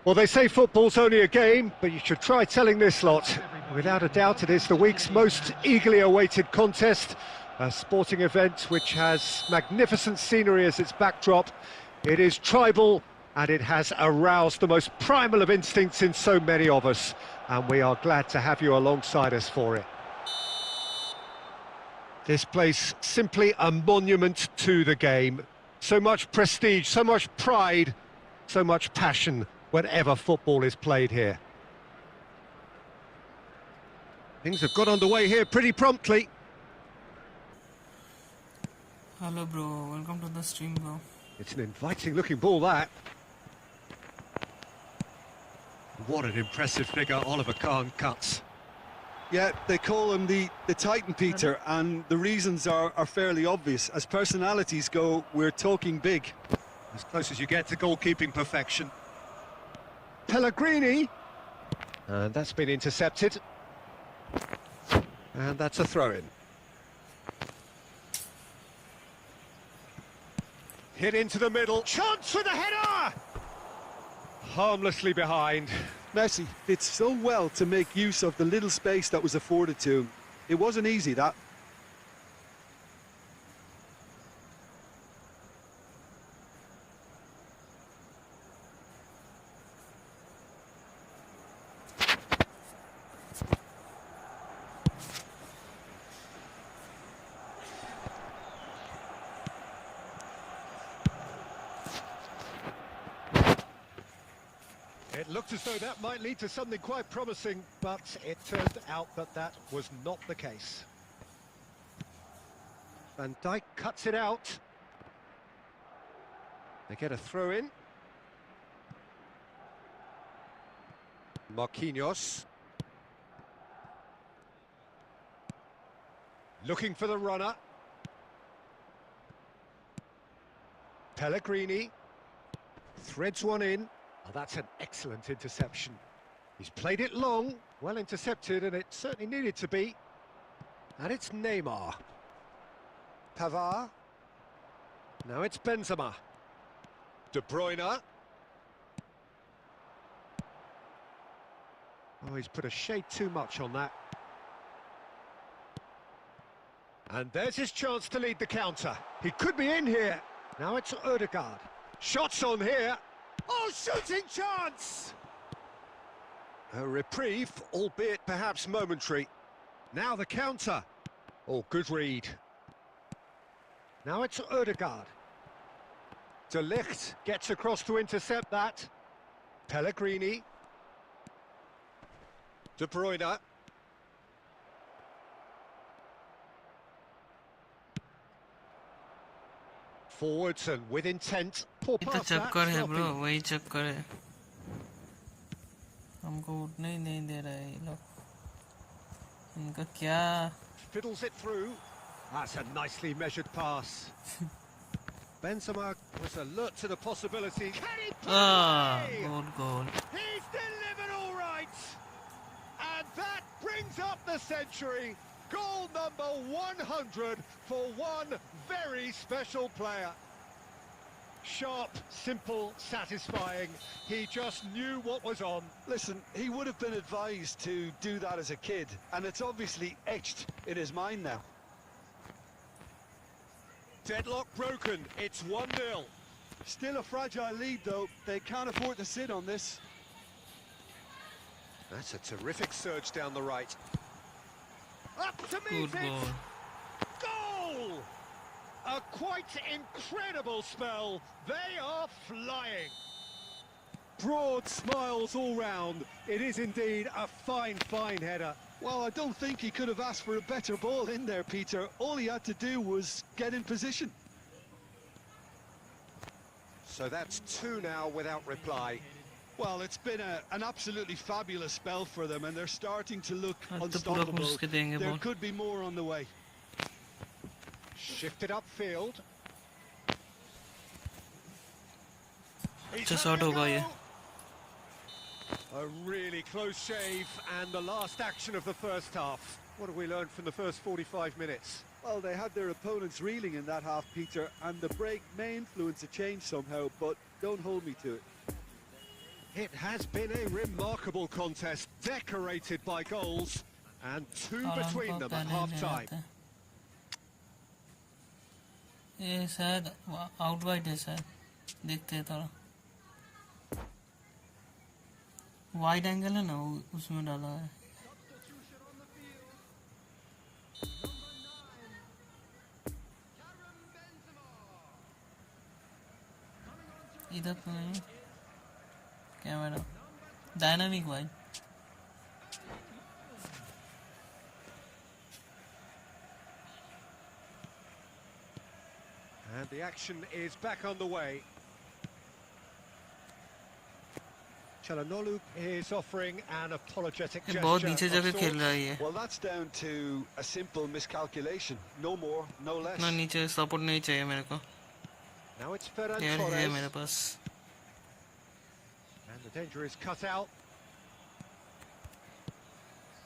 Well, they say football's only a game, but you should try telling this lot. Without a doubt, it is the week's most eagerly awaited contest, a sporting event which has magnificent scenery as its backdrop. It is tribal, and it has aroused the most primal of instincts in so many of us, and we are glad to have you alongside us for it. This place, simply a monument to the game. So much prestige, so much pride, so much passion whenever football is played here. Things have got underway here pretty promptly. Hello bro, welcome to the stream bro. It's an inviting looking ball, that. What an impressive figure Oliver Kahn cuts. Yeah, they call him the Titan, Peter, and the reasons are fairly obvious. As personalities go, we're talking big. As close as you get to goalkeeping perfection. Pellegrini. And that's been intercepted. And that's a throw-in. Hit into the middle. Chance for the header! Harmlessly behind. Messi did so well to make use of the little space that was afforded to him. It wasn't easy, that. It looked as though that might lead to something quite promising, but it turned out that that was not the case. Van Dijk cuts it out. They get a throw-in. Marquinhos. Looking for the runner. Pellegrini. Threads one in. Oh, that's an excellent interception. He's played it long, well intercepted, and it certainly needed to be. And it's Neymar. Pavard. Now it's Benzema. De Bruyne. Oh, he's put a shade too much on that. And there's his chance to lead the counter. He could be in here. Now it's Odegaard. Shots on here. Oh, shooting chance! A reprieve, albeit perhaps momentary. Now the counter. Oh, good read. Now it's Odegaard. De Ligt gets across to intercept that. Pellegrini. De Bruyne. Forwards and with intent. Poor ये तो pass that, चक्कर है bro, stopping. वही चक्कर है। हमको उठने ही नहीं दे रहा है ये लोग। इनका क्या? Fiddles it through. That's a nicely measured pass. Benzema was alert to the possibility. Can he play? Goal. He's delivered all right. And that brings up the century. Goal number 100 for one very special player. Sharp, simple, satisfying. He just knew what was on. Listen, he would have been advised to do that as a kid, and it's obviously etched in his mind now. Deadlock broken. It's 1-0. Still a fragile lead, though. They can't afford to sit on this. That's a terrific surge down the right. Up to meet Good it. goal. Goal! A quite incredible spell. They are flying. Broad smiles all round. It is indeed a fine header. Well, I don't think he could have asked for a better ball in there, Peter. All he had to do was get in position. So that's 2 now without reply. Well, it's been an absolutely fabulous spell for them, and they're starting to look अब तो पूरा unstoppable. घुस के देंगे There ball. could be more on the way. Shifted upfield. अच्छा shot होगा ये. A really close shave, and the last action of the first half. What have we learned from the first 45 minutes? Well, they had their opponents reeling in that half, Peter, and the break may influence a change somehow, but don't hold me to it. It has been a remarkable contest, decorated by goals, and 2 और between हमको them at पहले ले half-time. जाते हैं. ये शायद out wide है शायद. देखते हैं थोड़ा. वाइड एंगल है ना, उसमें डाला है. इधर तो नहीं camera. Dynamic wide. And the action is back on the way. Çalhanoğlu is offering an apologetic ये gesture. बहुत नीचे of जगह sorts. खेल रहा है ये. Well, that's down to a simple miscalculation. No more, no less. इतना नीचे सपोर्ट नहीं चाहिए मेरे को. Now it's Ferran यार है Torres. मेरे पास. And the danger is cut out.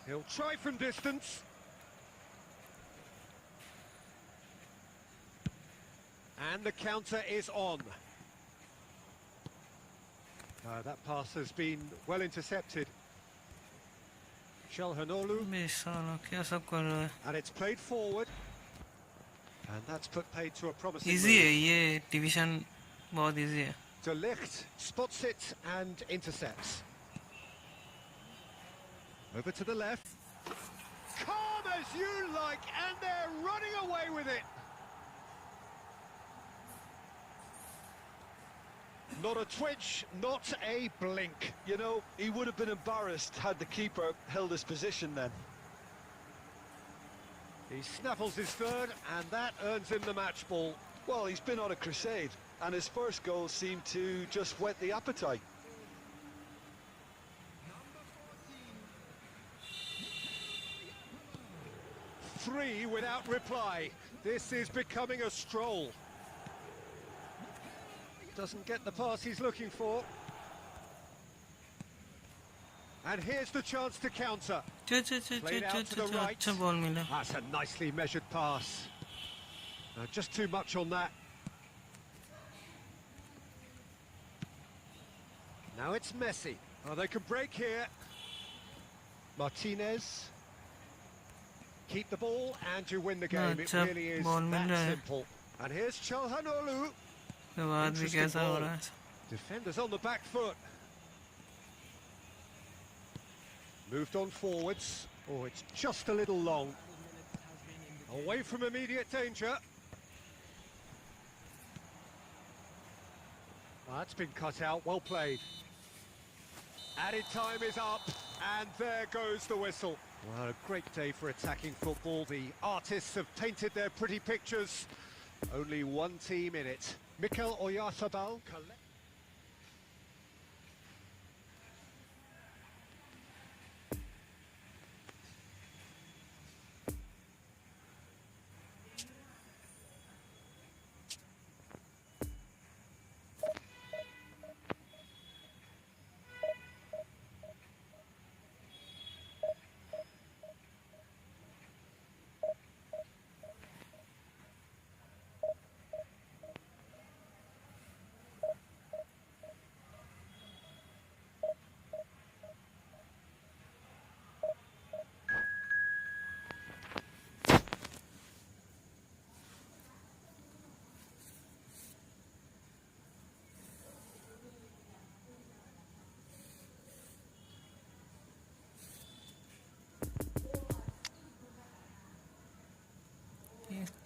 He'll try from distance. And the counter is on. That pass has been well intercepted. Çalhanoğlu, बे साला क्या सब कर रहा है. and it's played forward. And that's put paid to a promising easy है move. ये division, बहुत easy है. De Ligt spots it and intercepts. Over to the left. Calm as you like, and they're running away with it. Not a twitch, not a blink. You know, he would have been embarrassed had the keeper held his position then. He snaffles his third, and that earns him the match ball. Well, he's been on a crusade, and his first goal seemed to just whet the appetite. Three without reply. This is becoming a stroll. Doesn't get the pass he's looking for. And here's the chance to counter. Played out to the right. अच्छा ball मिला. That's a nicely measured pass. Just too much on that. Now it's Messi. Oh, they can break here. Martinez. Keep the ball and you win the game. It अच्छा really is ball मिल रहा that है. simple. And here's Çalhanoğlu. के बाद भी कैसा हो रहा है. Defenders on the back foot. Moved on forwards. Oh, it's just a little long. Away from immediate danger. That's been cut out. Well played. Added time is up, and there goes the whistle. Well, a great day for attacking football. The artists have painted their pretty pictures. Only one team in it. Mikel Oyarzabal.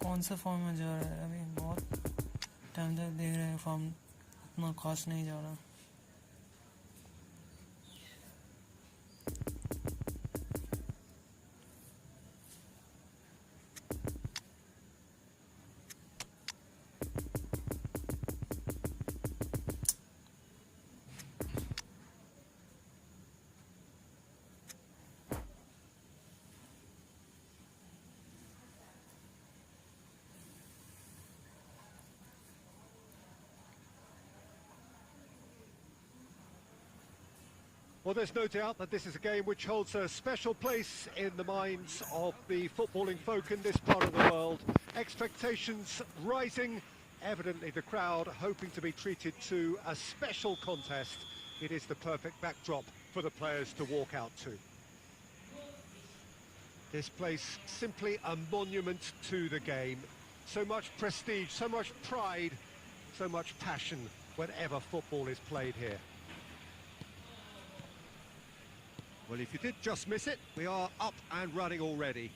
कौन सा form में जा रहा है अभी बहुत time तक देख रहे हैं फॉर्म उतना खास नहीं जा रहा Well, there's no doubt that this is a game which holds a special place in the minds of the footballing folk in this part of the world. Expectations rising, evidently the crowd hoping to be treated to a special contest. It is the perfect backdrop for the players to walk out to. This place simply a monument to the game. So much prestige, so much pride, so much passion whenever football is played here. Well, if you did just miss it, we are up and running already.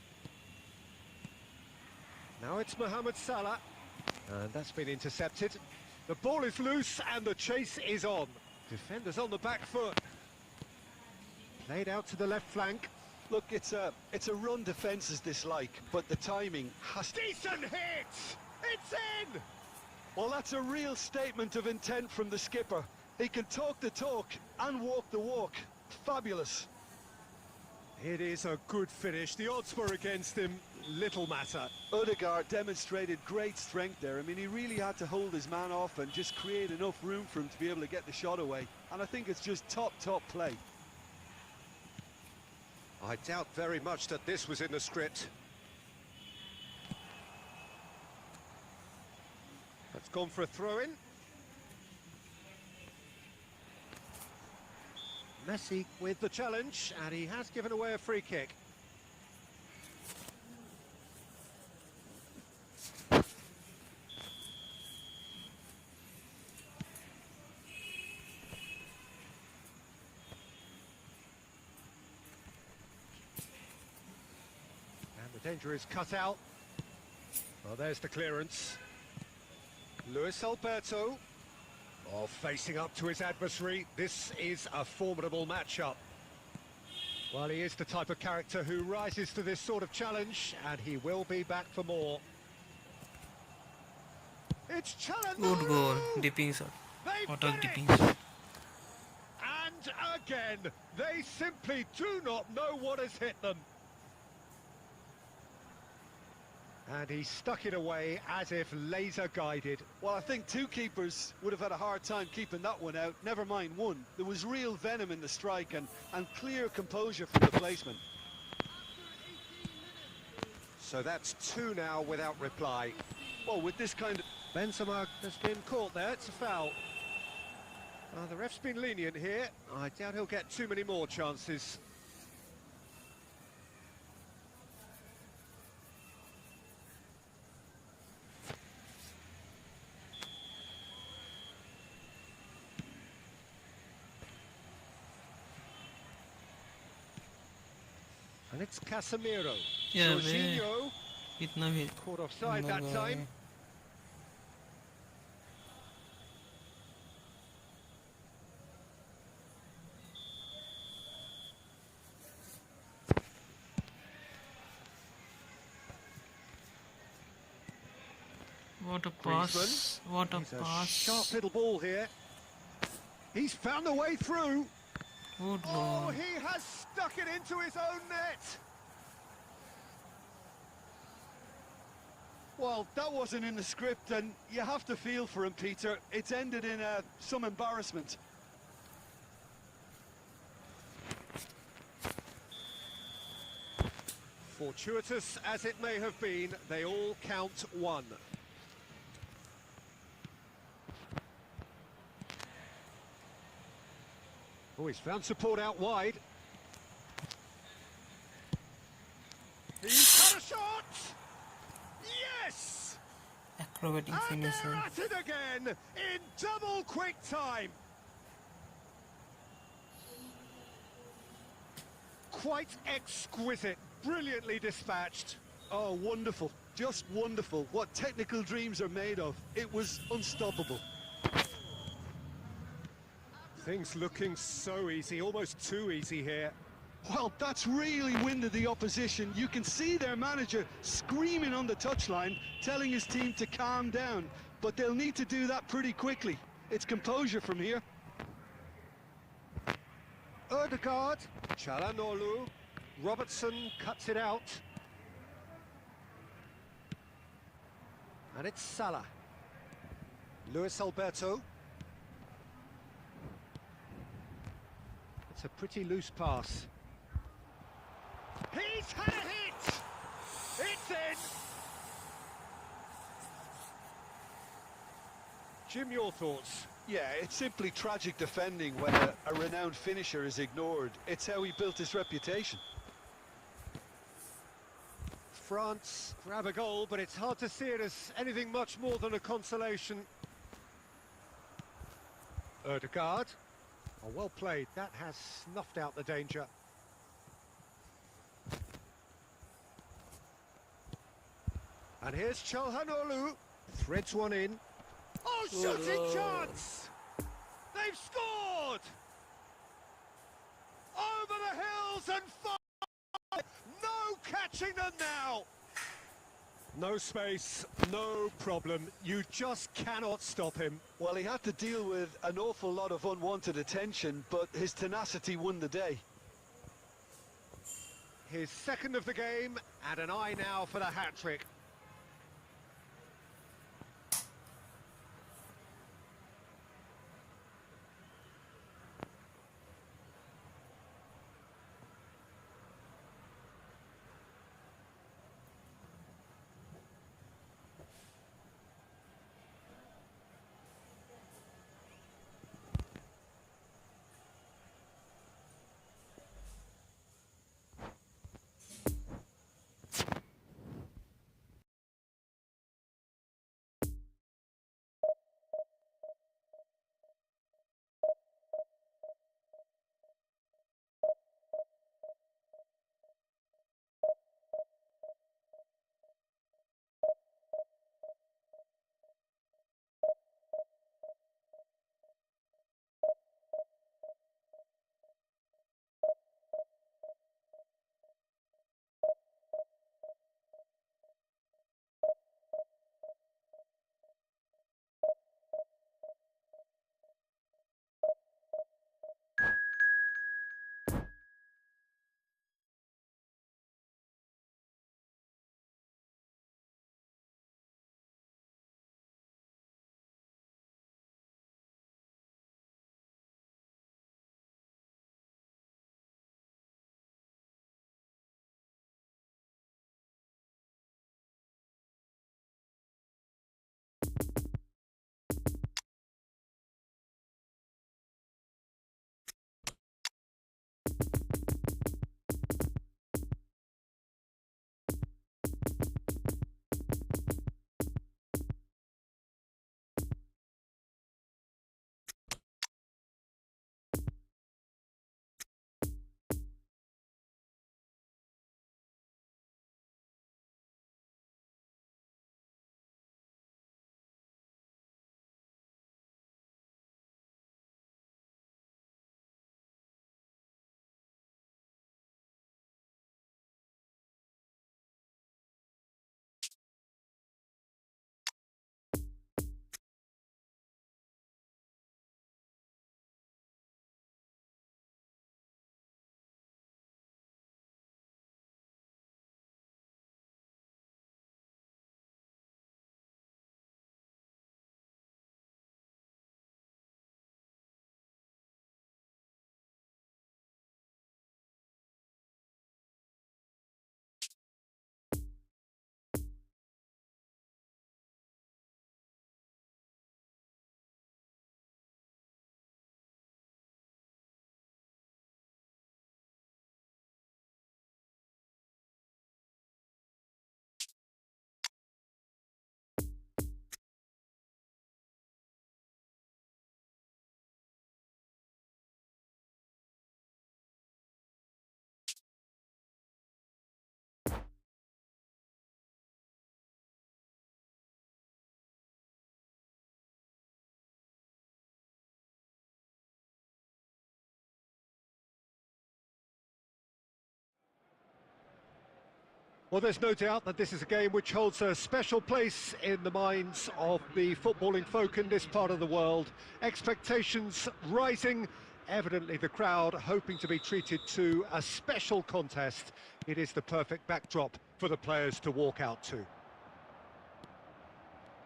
Now it's Mohamed Salah, and that's been intercepted. The ball is loose and the chase is on. Defenders on the back foot. Played out to the left flank. Look, it's a run defence's dislike, but the timing has... Decent hit! It's in! Well, that's a real statement of intent from the skipper. He can talk the talk and walk the walk. Fabulous. It is a good finish. The odds were against him. Little matter. Odegaard demonstrated great strength there. I mean, he really had to hold his man off and just create enough room for him to be able to get the shot away. And I think it's just top play. I doubt very much that this was in the script. That's gone for a throw-in. Messi with the challenge, and he has given away a free kick. And the danger is cut out. Well, there's the clearance. Luis Alberto. Oh, facing up to his adversary. This is a formidable matchup. Well, he is the type of character who rises to this sort of challenge, and he will be back for more. It's challenge. good goal dipping shot They auto finish! dipping shot And again, they simply do not know what has hit them. And he stuck it away as if laser guided. Well, I think two keepers would have had a hard time keeping that one out. Never mind one. There was real venom in the strike and clear composure from the placement. So that's two now without reply. Well, with this kind of... Benzema has been caught there, it's a foul. The ref's been lenient here. I doubt he'll get too many more chances. And it's Casemiro. Yeah, Jorginho इतना भी caught offside that time. what a pass what a He's a pass sharp little ball here. He's found a way through. good Oh, goal he has stuck it into his own net. Well, that wasn't in the script, and you have to feel for him, Peter. It's ended in some embarrassment. Fortuitous as it may have been, they all count one. Oh, he's found support out wide. He's got a shot! Yes! acrobatic And finisher they're at it again in double quick time. Quite exquisite, brilliantly dispatched. Oh, wonderful. Just wonderful. What technical dreams are made of. It was unstoppable. Things looking so easy, almost too easy here. Well, that's really winded the opposition. You can see their manager screaming on the touchline, telling his team to calm down. But they'll need to do that pretty quickly. It's composure from here. Ødegaard, Çalhanoğlu, Robertson cuts it out. And it's Salah. Luis Alberto. It's a pretty loose pass. He's had a hit! It's in! Jim, your thoughts? Yeah, it's simply tragic defending when a renowned finisher is ignored. It's how he built his reputation. France grab a goal, but it's hard to see it as anything much more than a consolation. Ødegaard. Oh, well played. That has snuffed out the danger. And here's Çalhanoğlu. Threads one in. Oh, shooting chance! They've scored! Over the hills and far! No catching them now! No space, no problem. You just cannot stop him. Well, he had to deal with an awful lot of unwanted attention, but his tenacity won the day. His second of the game, and an eye now for the hat-trick. Well, there's no doubt that this is a game which holds a special place in the minds of the footballing folk in this part of the world. Expectations rising, evidently the crowd hoping to be treated to a special contest. It is the perfect backdrop for the players to walk out to.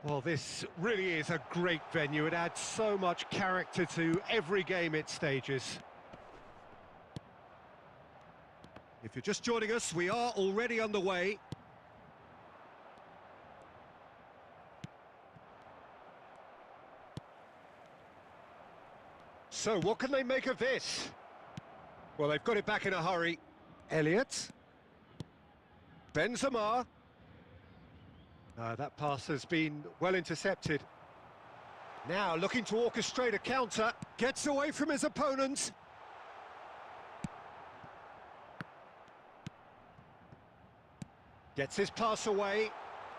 Well, this really is a great venue. It adds so much character to every game it stages. If you're just joining us, we are already underway. So, what can they make of this? Well, they've got it back in a hurry. Elliott. Benzema. That pass has been well intercepted. Now, looking to orchestrate a counter. Gets away from his opponent. Gets his pass away.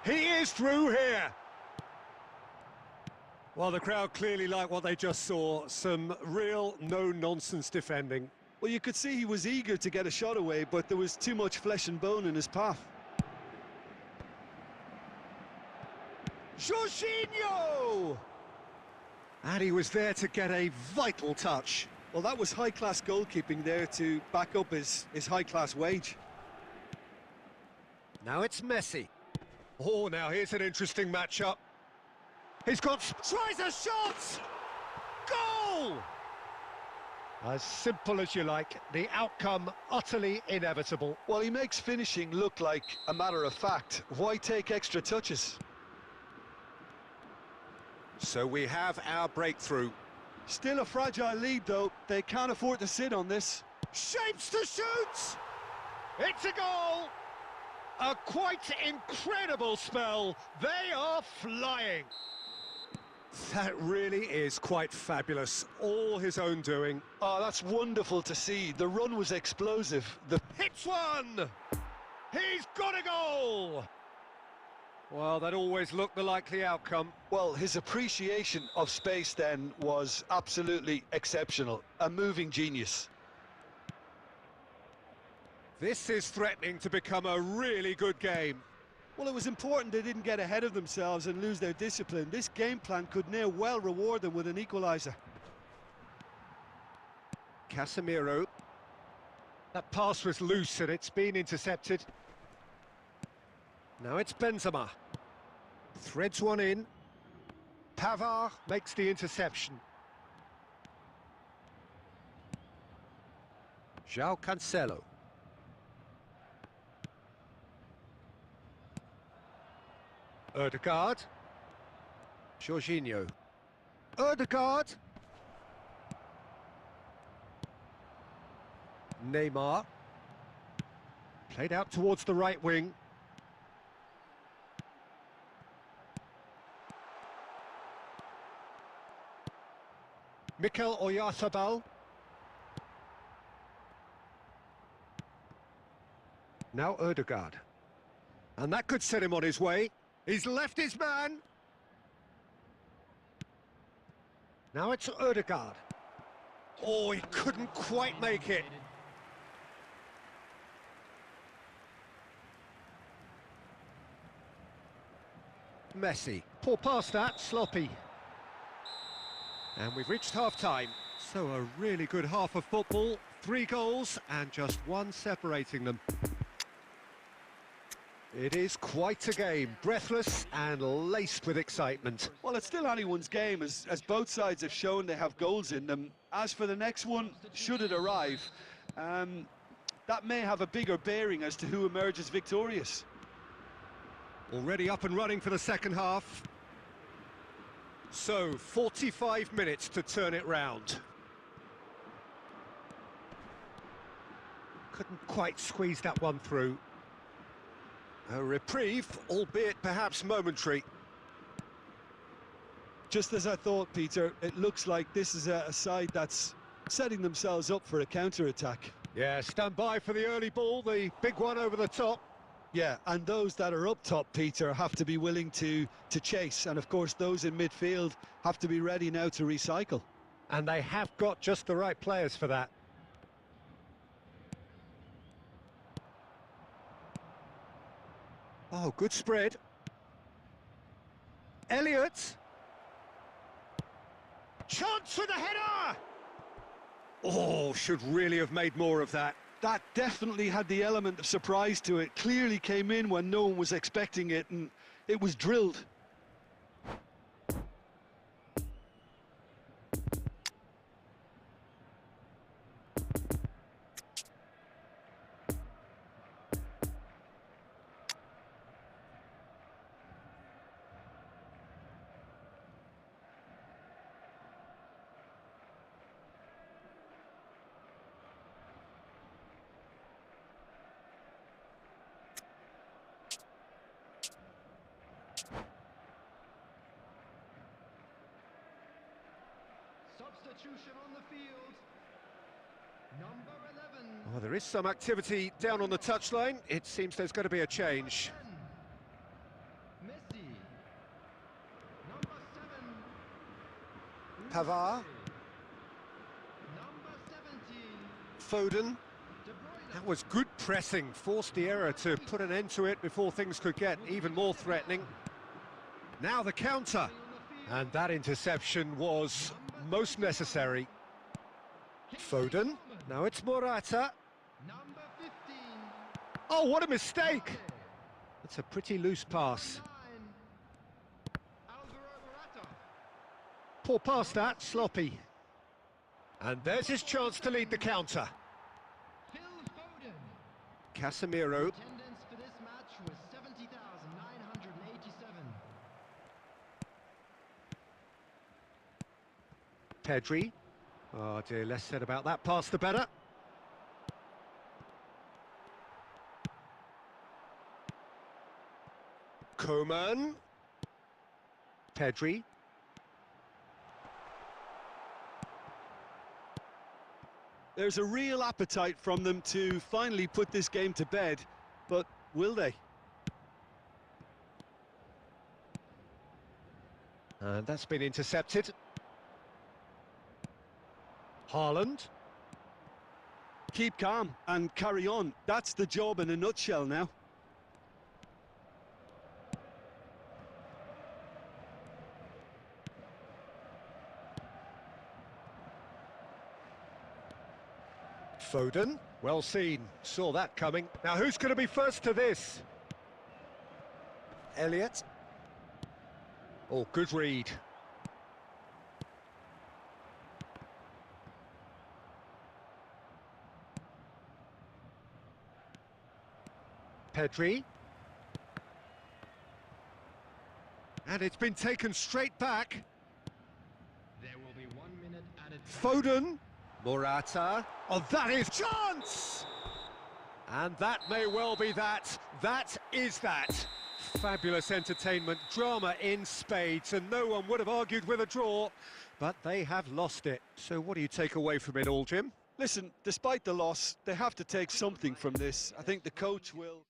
He is through here. Well, the crowd clearly like what they just saw. Some real no-nonsense defending. Well, you could see he was eager to get a shot away, but there was too much flesh and bone in his path. Jorginho! And he was there to get a vital touch. Well, that was high-class goalkeeping there to back up his high-class wage. Now it's Messi. Oh, now here's an interesting matchup. He's got... tries a shot! Goal! As simple as you like, the outcome utterly inevitable. Well, he makes finishing look like a matter of fact. Why take extra touches? So we have our breakthrough. Still a fragile lead, though. They can't afford to sit on this. Shapes to shoot! It's a goal! A quite incredible spell. They are flying. That really is quite fabulous. All his own doing. Oh, that's wonderful to see. The run was explosive. Hits one! He's got a goal! Well, that always looked the likely outcome. Well, his appreciation of space then was absolutely exceptional. A moving genius. This is threatening to become a really good game. Well, it was important they didn't get ahead of themselves and lose their discipline. This game plan could near well reward them with an equaliser. Casemiro. That pass was loose and it's been intercepted. Now it's Benzema. Threads one in. Pavard makes the interception. João Cancelo. Ødegaard. Jorginho. Ødegaard. Neymar. Played out towards the right wing. Mikel Oyarzabal. Now Ødegaard. And that could set him on his way. He's left his man. Now it's Ødegaard. Oh, he couldn't quite make it. Messi. Poor pass that, sloppy. And we've reached half-time. So a really good half of football. 3 goals and just one separating them. It is quite a game, breathless and laced with excitement. Well, it's still anyone's game, as both sides have shown they have goals in them. As for the next one, should it arrive, that may have a bigger bearing as to who emerges victorious. Already up and running for the second half. So, 45 minutes to turn it round. Couldn't quite squeeze that one through. A reprieve, albeit perhaps momentary. Just as I thought, Peter, it looks like this is a side that's setting themselves up for a counter-attack. Yeah, stand by for the early ball, the big one over the top. Yeah, and those that are up top, Peter, have to be willing to chase. And, of course, those in midfield have to be ready now to recycle. And they have got just the right players for that. Oh, good spread. Elliott. Chance for the header! Oh, should really have made more of that. That definitely had the element of surprise to it. Clearly came in when no one was expecting it, and it was drilled. Substitution on the field. Number 11. Oh, there is some activity down on the touchline. It seems there's going to be a change. Messi. Number 7. Pavard. Number 17. Foden. De Bruyne. That was good pressing, forced the error to put an end to it before things could get even more threatening. Now the counter, and that interception was most necessary. Foden, now it's Morata. Number 15. Oh, what a mistake! That's a pretty loose pass. 9. Alvaro Morata. Poor pass that, sloppy. And there's his chance to lead the counter. Phil Foden. Casemiro. Attendance for this match was 70,987. Pedri. Oh dear, less said about that pass the better. Coman. Pedri. There's a real appetite from them to finally put this game to bed, but will they? And that's been intercepted. Haaland. Keep calm and carry on. That's the job in a nutshell now. Foden, well seen, saw that coming. Now who's going to be first to this? Elliott. Oh, good read. Pedri. And it's been taken straight back. There will be 1 minute added. Foden. Morata. Oh, that is chance! And that may well be that. That is that. Fabulous entertainment, drama in spades, and no one would have argued with a draw, but they have lost it. So what do you take away from it all, Jim? Listen, despite the loss, they have to take something from this. I think the coach will...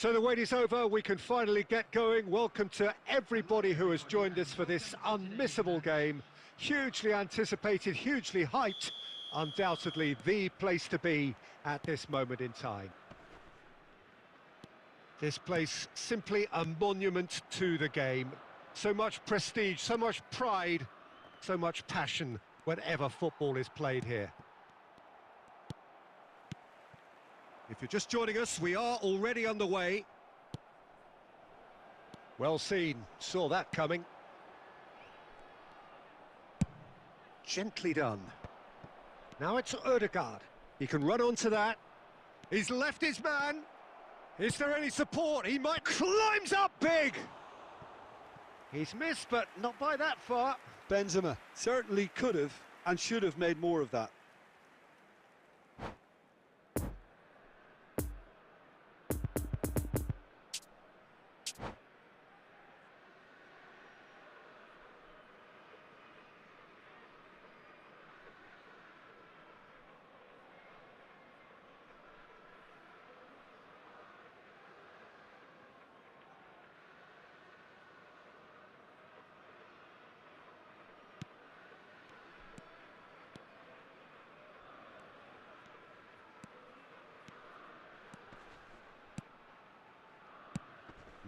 So the wait is over, we can finally get going. Welcome to everybody who has joined us for this unmissable game. Hugely anticipated, hugely hyped, undoubtedly the place to be at this moment in time. This place simply a monument to the game. So much prestige, so much pride, so much passion whenever football is played here. If you're just joining us, we are already underway. Well seen, saw that coming. Gently done. Now it's Ødegaard. He can run onto that. He's left his man. Is there any support? He might climbs up big. He's missed, but not by that far. Benzema certainly could have and should have made more of that.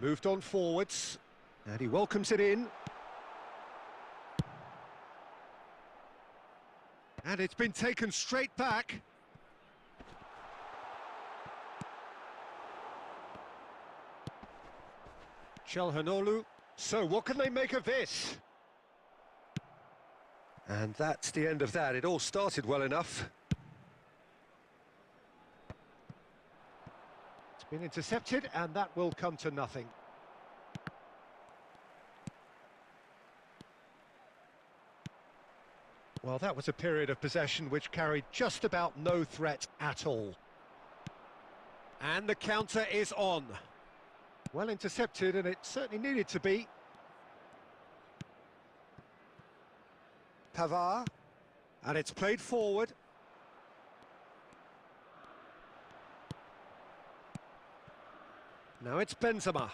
Moved on forwards, and he welcomes it in. And it's been taken straight back. Çalhanoğlu. So what can they make of this? And that's the end of that. It all started well enough. It's been intercepted, and that will come to nothing. Well, that was a period of possession which carried just about no threat at all. And the counter is on. Well intercepted, and it certainly needed to be. Pavard. And it's played forward. Now it's Benzema.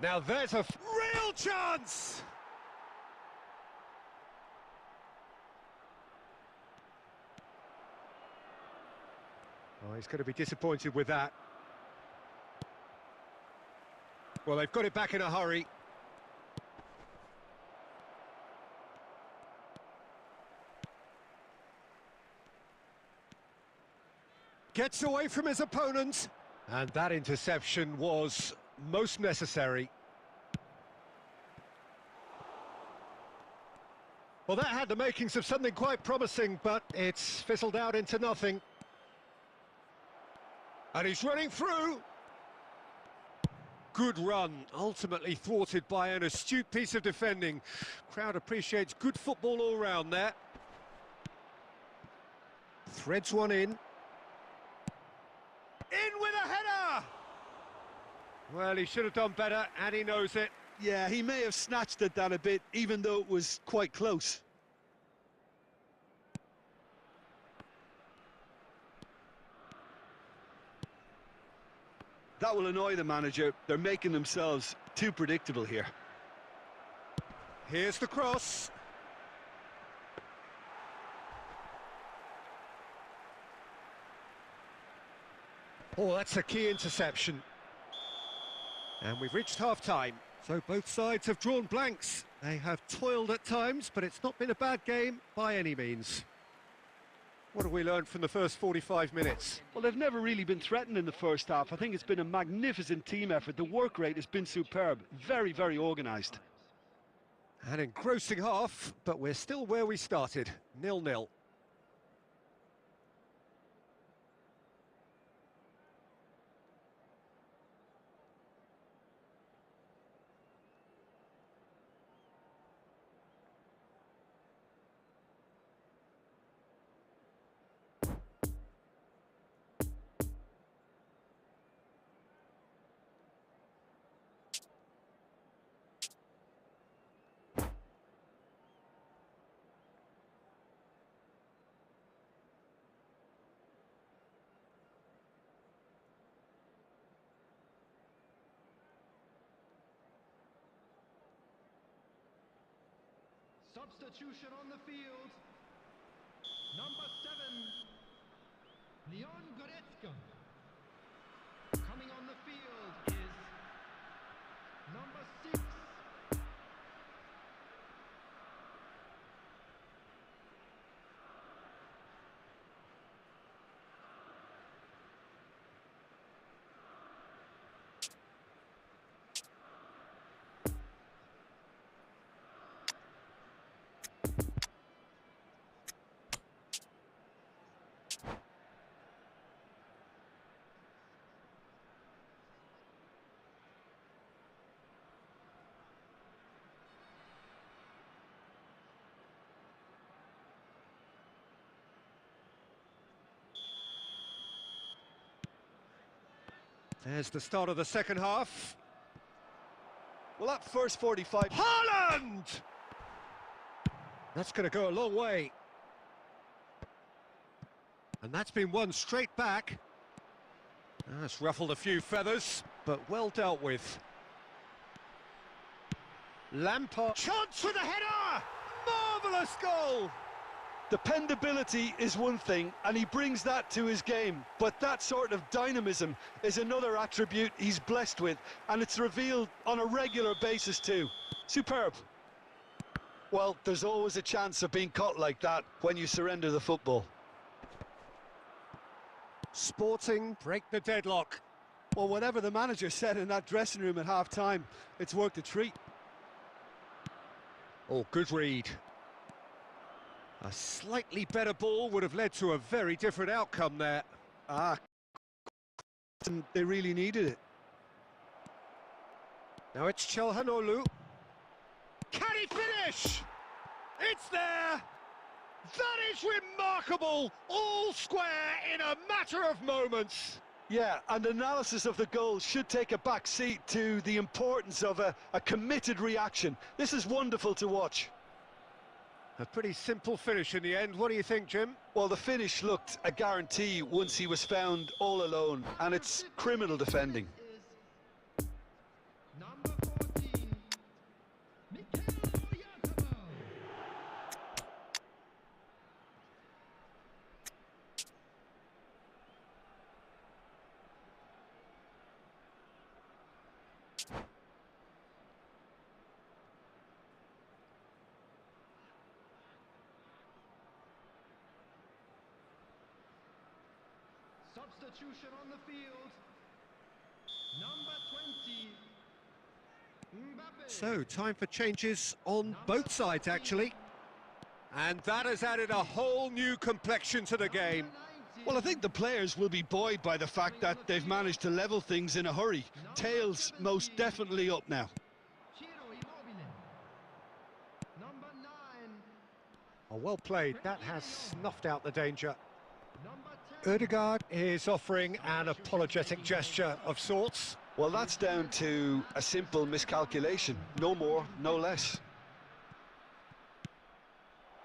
Now there's a real chance! Oh, he's going to be disappointed with that. Well, they've got it back in a hurry. Gets away from his opponent. And that interception was most necessary. Well, that had the makings of something quite promising, but it's fizzled out into nothing. And he's running through. Good run, ultimately thwarted by an astute piece of defending. Crowd appreciates good football all round there. Threads one in. In with a header! Well, he should have done better, and he knows it. Yeah, he may have snatched at that a bit, even though it was quite close. That will annoy the manager. They're making themselves too predictable here. Here's the cross. Oh, that's a key interception. And we've reached half-time. So both sides have drawn blanks. They have toiled at times, but it's not been a bad game by any means. What have we learned from the first 45 minutes? Well, they've never really been threatened in the first half. I think it's been a magnificent team effort. The work rate has been superb. Very, very organised. An engrossing half, but we're still where we started, 0-0. Substitution on the field. Number 7, Leon Goretzka. Coming on the field is number 6. There's the start of the second half. Well, that first 45... Haaland! That's going to go a long way. And that's been won straight back. That's ruffled a few feathers, but well dealt with. Lampard. Chance for the header! Marvellous goal! Dependability is one thing, and he brings that to his game, but that sort of dynamism is another attribute he's blessed with, and it's revealed on a regular basis too. Superb. Well, there's always a chance of being caught like that when you surrender the football. Sporting break the deadlock. Well, whatever the manager said in that dressing room at half-time, it's worked a treat. Oh, good read. A slightly better ball would have led to a very different outcome there. They really needed it. Now it's Çalhanoğlu. Can he finish? It's there! That is remarkable! All square in a matter of moments. Yeah, and analysis of the goal should take a back seat to the importance of a committed reaction. This is wonderful to watch. A pretty simple finish in the end. What do you think, Jim? Well, the finish looked a guarantee once he was found all alone, and it's criminal defending. Number 14, Mikel Oyarzabal. Substitution on the field. Number 20, Mbappe. So, time for changes on both sides, actually. And that has added a whole new complexion to the game. Well, I think the players will be buoyed by the fact that they've managed to level things in a hurry. Tails most definitely up now. Ciro Immobile. Number 9, Oh, well played. That has snuffed out the danger. number 10. Ødegaard is offering an apologetic gesture of sorts. Well, that's down to a simple miscalculation. No more, no less.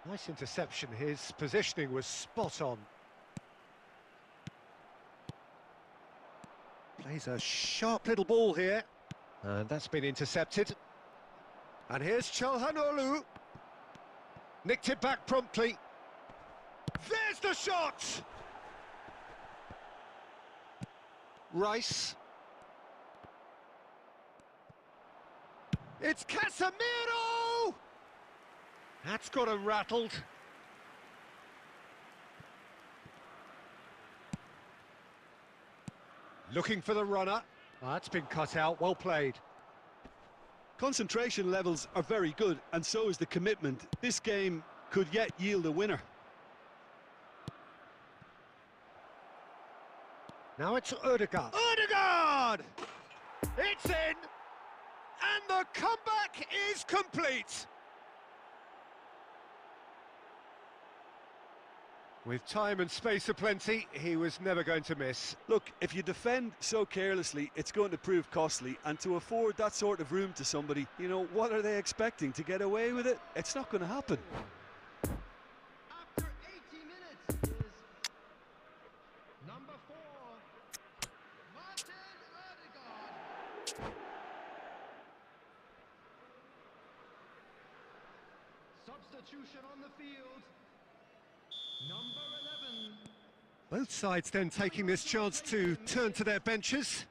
Nice interception. His positioning was spot on. Plays a sharp little ball here. And that's been intercepted. And here's Çalhanoğlu. Nicked it back promptly. There's the shot! Rice. It's Casemiro! That's got him rattled. Looking for the runner. That's been cut out, well played. Concentration levels are very good, and so is the commitment. This game could yet yield a winner. Now it's Ødegaard. Ødegaard! It's in! And the comeback is complete! With time and space aplenty, he was never going to miss. Look, if you defend so carelessly, it's going to prove costly, and to afford that sort of room to somebody, you know, what are they expecting? To get away with it? It's not going to happen. After 80 minutes is number 4, Martin Ødegaard. Substitution on the field. Number 11. Both sides then taking this chance to turn to their benches.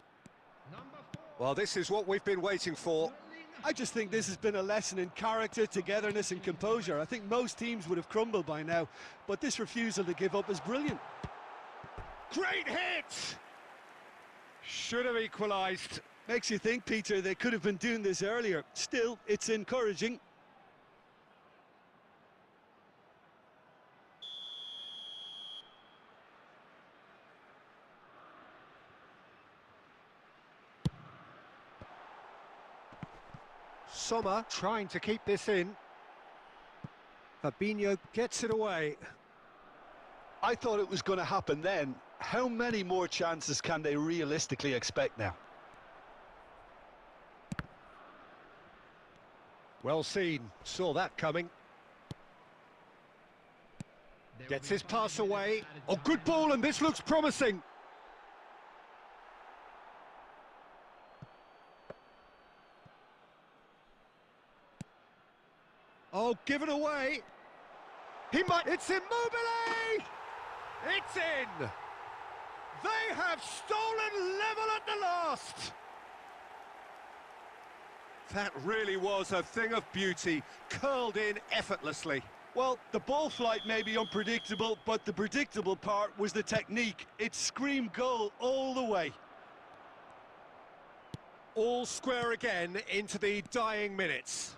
Number 4. Well, this is what we've been waiting for. I just think this has been a lesson in character, togetherness and composure. I think most teams would have crumbled by now, but this refusal to give up is brilliant. Great hit! Should have equalised. Makes you think, Peter, they could have been doing this earlier. Still, it's encouraging. Sommer trying to keep this in. Fabinho gets it away. I thought it was going to happen then. How many more chances can they realistically expect now? Well seen, saw that coming. Gets his pass away. Oh, good ball, and this looks promising. Oh, give it away. He might, it's Immobile! It's in! They have stolen level at the last! That really was a thing of beauty, curled in effortlessly. Well, the ball flight may be unpredictable, but the predictable part was the technique. It screamed goal all the way. All square again into the dying minutes.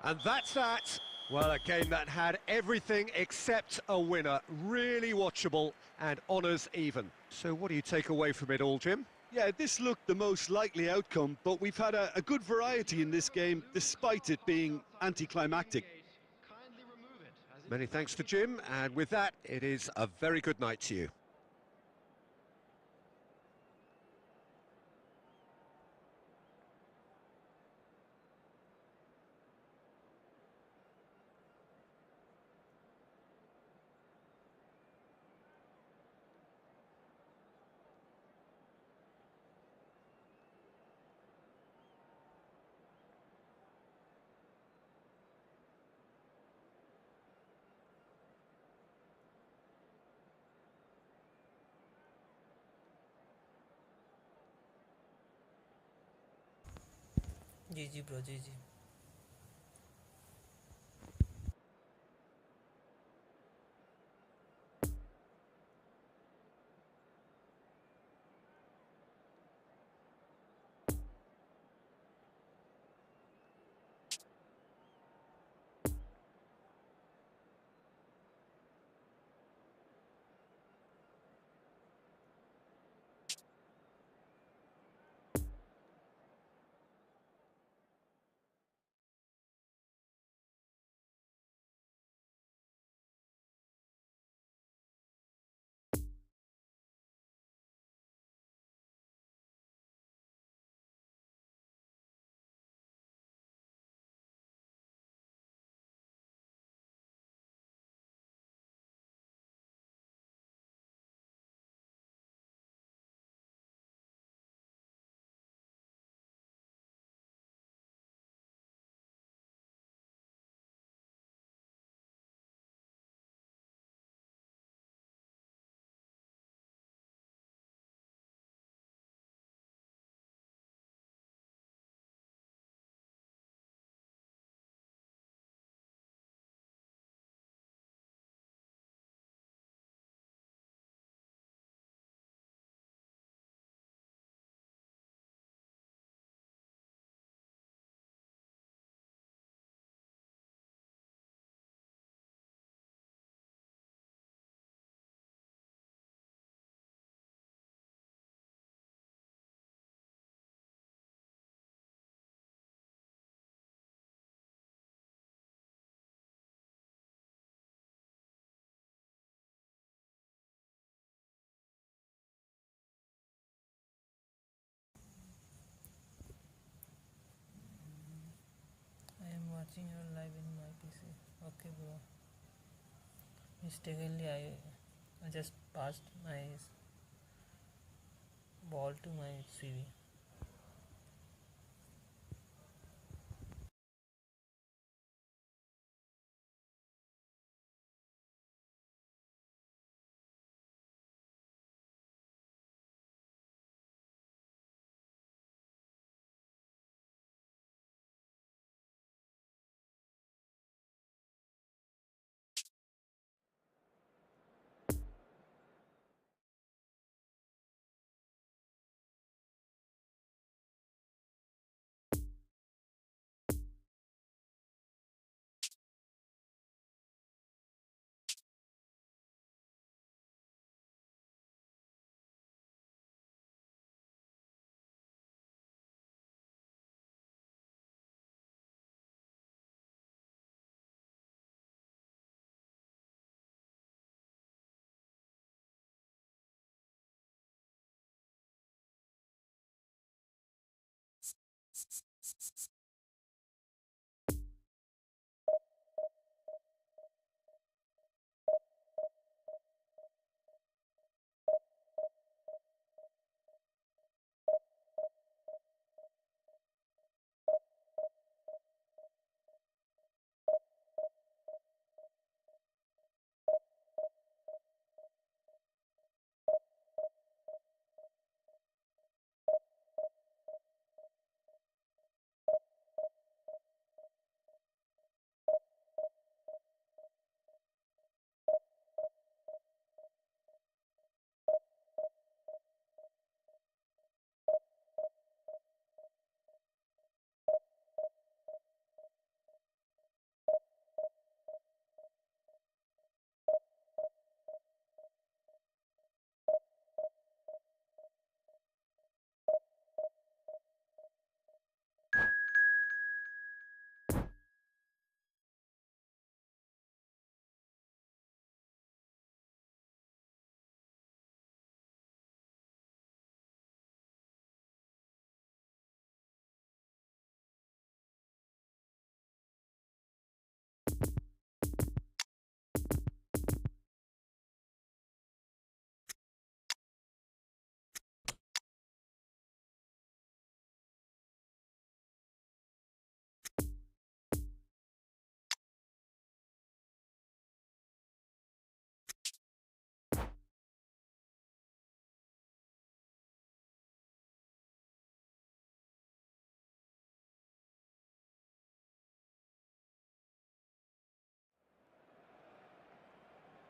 And that's that. Well, a game that had everything except a winner. Really watchable and honours even. So what do you take away from it all, Jim? Yeah, this looked the most likely outcome, but we've had a good variety in this game, despite it being anticlimactic. Kindly remove it, as it Many thanks to Jim, and with that, it is a very good night to you. GG bro, GG. I am watching your live in my PC. Okay bro. Mistakenly I just passed my ball to my CV.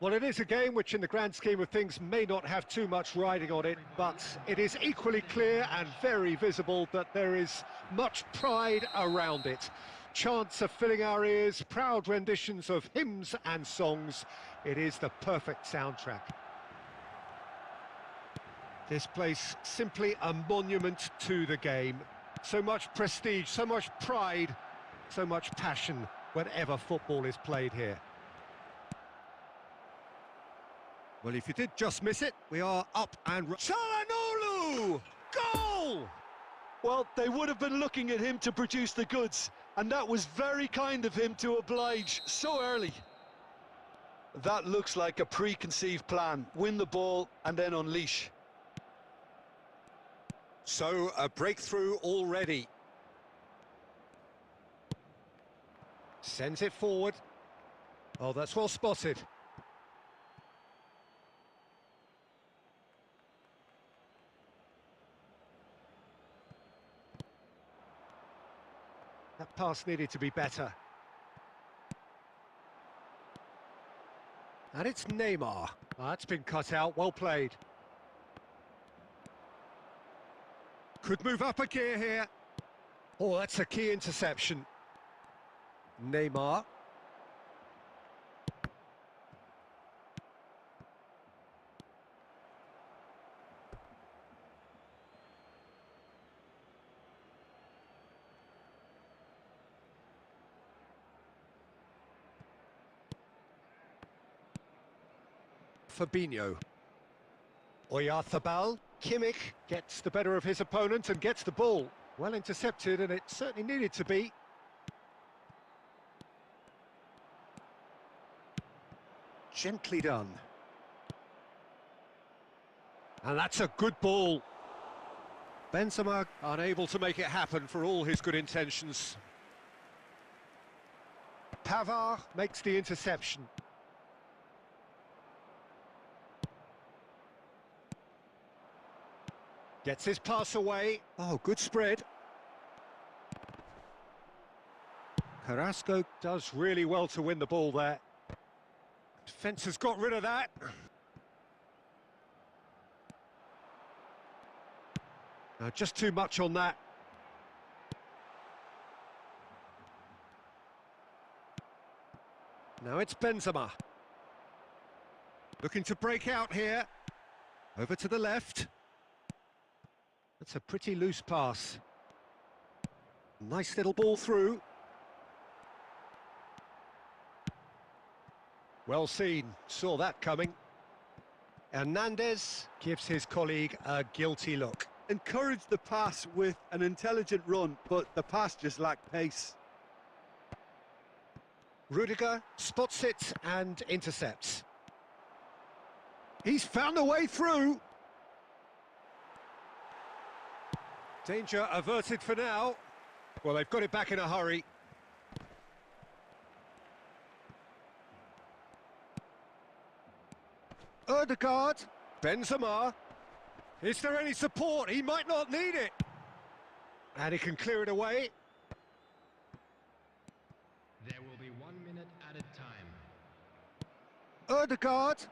Well, it is a game which in the grand scheme of things may not have too much riding on it, but it is equally clear and very visible that there is much pride around it. Chants are filling our ears, proud renditions of hymns and songs. It is the perfect soundtrack. This place simply a monument to the game. So much prestige, so much pride, so much passion whenever football is played here. Well, if you did just miss it, we are up and... Çalhanoğlu! Goal! Well, they would have been looking at him to produce the goods, and that was very kind of him to oblige so early. That looks like a preconceived plan. Win the ball and then unleash. So, a breakthrough already. Sends it forward. Oh, that's well spotted. That pass needed to be better. And it's Neymar. Oh, that's been cut out, well played. Could move up a gear here. Oh, that's a key interception. Neymar. Fabinho. Oyarzabal. Kimmich gets the better of his opponent and gets the ball. Well intercepted, and it certainly needed to be. Gently done. And that's a good ball. Benzema unable to make it happen for all his good intentions. Pavard makes the interception. Gets his pass away. Oh, good spread. Carrasco does really well to win the ball there. Defence has got rid of that. Just too much on that. Now it's Benzema. Looking to break out here. Over to the left. That's a pretty loose pass. Nice little ball through. Well seen, saw that coming. Hernandez gives his colleague a guilty look. Encouraged the pass with an intelligent run, but the pass just lacked pace. Rudiger spots it and intercepts. He's found a way through. Danger averted for now. Well, they've got it back in a hurry. Ødegaard, Benzema. Is there any support? He might not need it. And he can clear it away. There will be 1 minute added time. Ødegaard.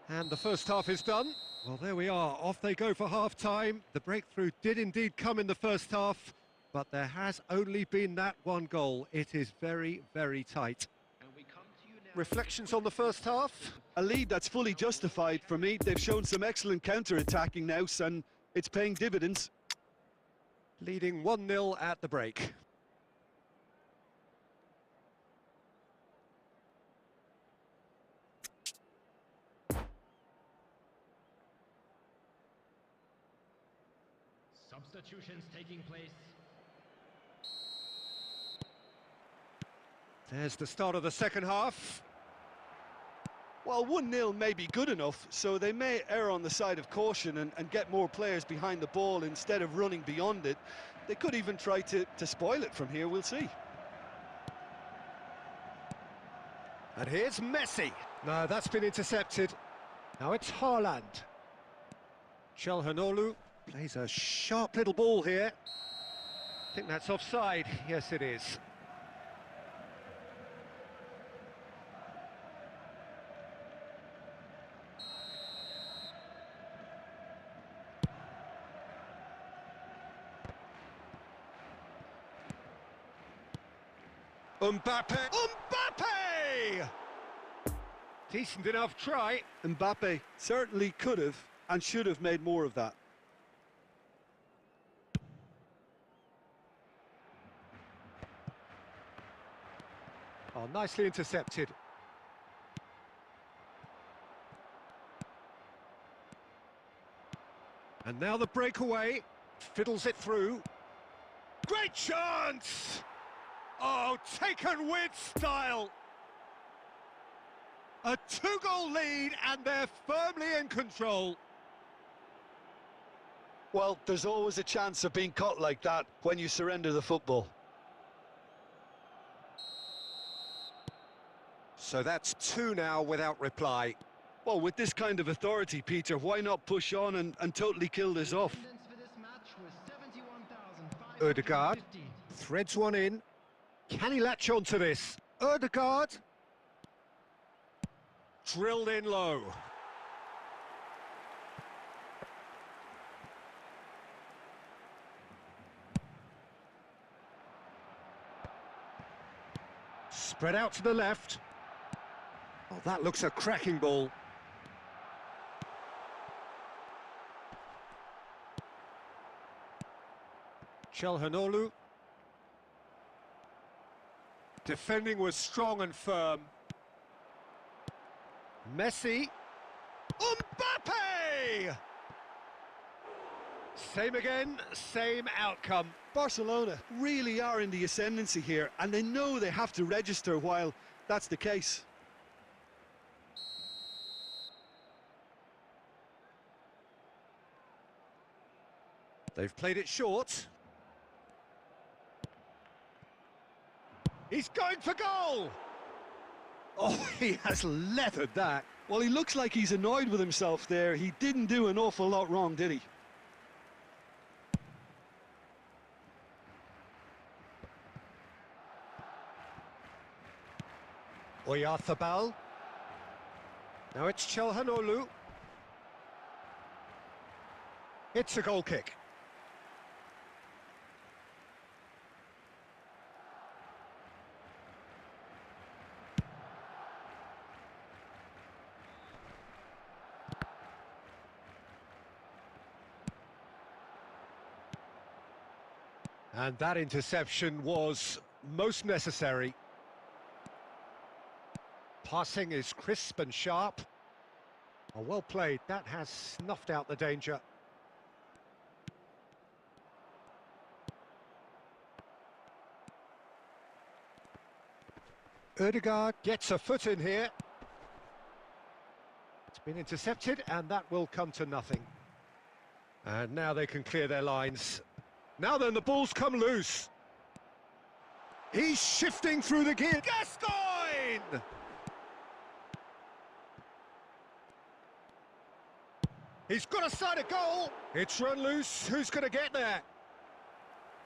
And the first half is done. Well, there we are. Off they go for half-time. The breakthrough did indeed come in the first half, but there has only been that one goal. It is very, very tight. And we come to you now. Reflections on the first half? A lead that's fully justified for me. They've shown some excellent counter-attacking now, and it's paying dividends. Leading 1-0 at the break. Substitutions taking place. There's the start of the second half. Well, 1-0 may be good enough, so they may err on the side of caution and get more players behind the ball instead of running beyond it. They could even try to spoil it from here, we'll see. And here's Messi. No, that's been intercepted. Now it's Haaland. Çalhanoğlu plays a sharp little ball here. I think that's offside. Yes, it is. Mbappe! Mbappe! Decent enough try. Mbappe certainly could have and should have made more of that. Oh, nicely intercepted. And now the breakaway. Fiddles it through. Great chance! Oh, taken with style. A 2-goal lead and they're firmly in control. Well, there's always a chance of being caught like that when you surrender the football. So that's 2 now without reply. Well, with this kind of authority, Peter, why not push on and totally kill this off? Attendance for this match was 71,550. Ødegaard threads one in. Can he latch on to this? Ødegaard. Drilled in low. Spread out to the left. Oh, that looks a cracking ball. Çalhanoğlu. Defending was strong and firm. Messi. Mbappe! Same again, same outcome. Barcelona really are in the ascendancy here, and they know they have to register while that's the case. They've played it short. He's going for goal! Oh, he has leathered that. Well, he looks like he's annoyed with himself there. He didn't do an awful lot wrong, did he? Oyarzabal. Now it's Çalhanoğlu. It's a goal kick. And that interception was most necessary. Passing is crisp and sharp. Oh, well played. That has snuffed out the danger. Ødegaard gets a foot in here. It's been intercepted, and that will come to nothing. And now they can clear their lines. Now then, the ball's come loose. He's shifting through the gear. Gascoigne! He's got a side of goal. It's run loose. Who's going to get there?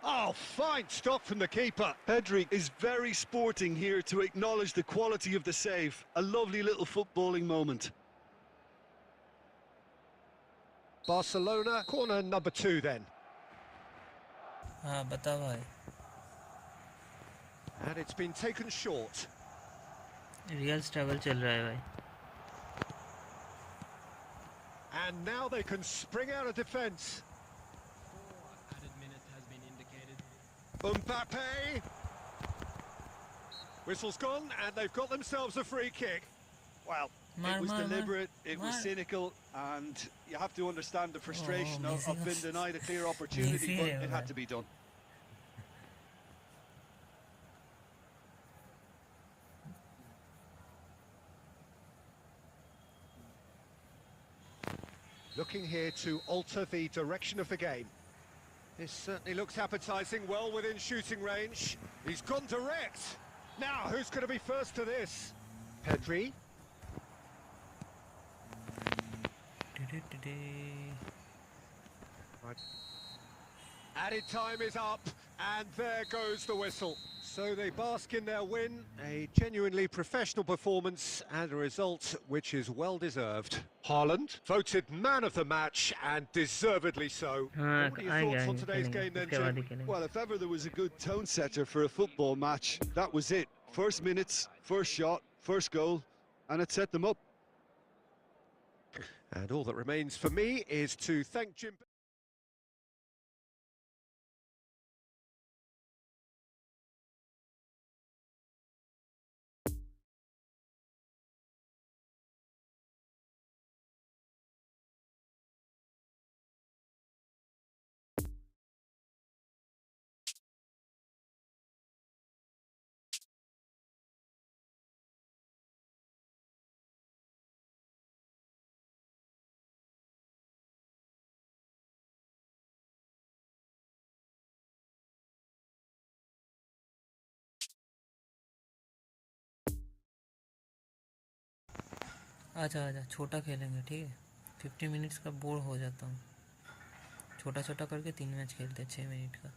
Oh, fine stop from the keeper. Pedri is very sporting here to acknowledge the quality of the save. A lovely little footballing moment. Barcelona, corner number 2 then. हाँ बता भाई. And it's been taken short. Real struggle चल रहा है भाई. And now they can spring out of defence. 4 added minutes has been indicated. Mbappe. Whistle's gone, and they've got themselves a free kick. Well, it was deliberate, it was cynical, and you have to understand the frustration of being denied a clear opportunity, but it had to be done. Looking here to alter the direction of the game. This certainly looks appetising, well within shooting range. He's gone direct. Now, who's going to be first to this? Pedri. Right. Added time is up, and there goes the whistle. So they bask in their win, a genuinely professional performance and a result which is well deserved. Haaland voted man of the match and deservedly so. हाँ What are your आएंगे thoughts on आएंगे today's खेलेंगे game then, उसके बाद ही Jim? खेलेंगे. Well, if ever there was a good tone setter for a football match, that was it. First minutes, first shot, first goal, and it set them up. And all that remains for me is to thank Jim. आजा आजा छोटा खेलेंगे ठीक है. 50 minutes का bore हो जाता हूँ. छोटा छोटा करके 3 मैच खेलते हैं 6 मिनट का.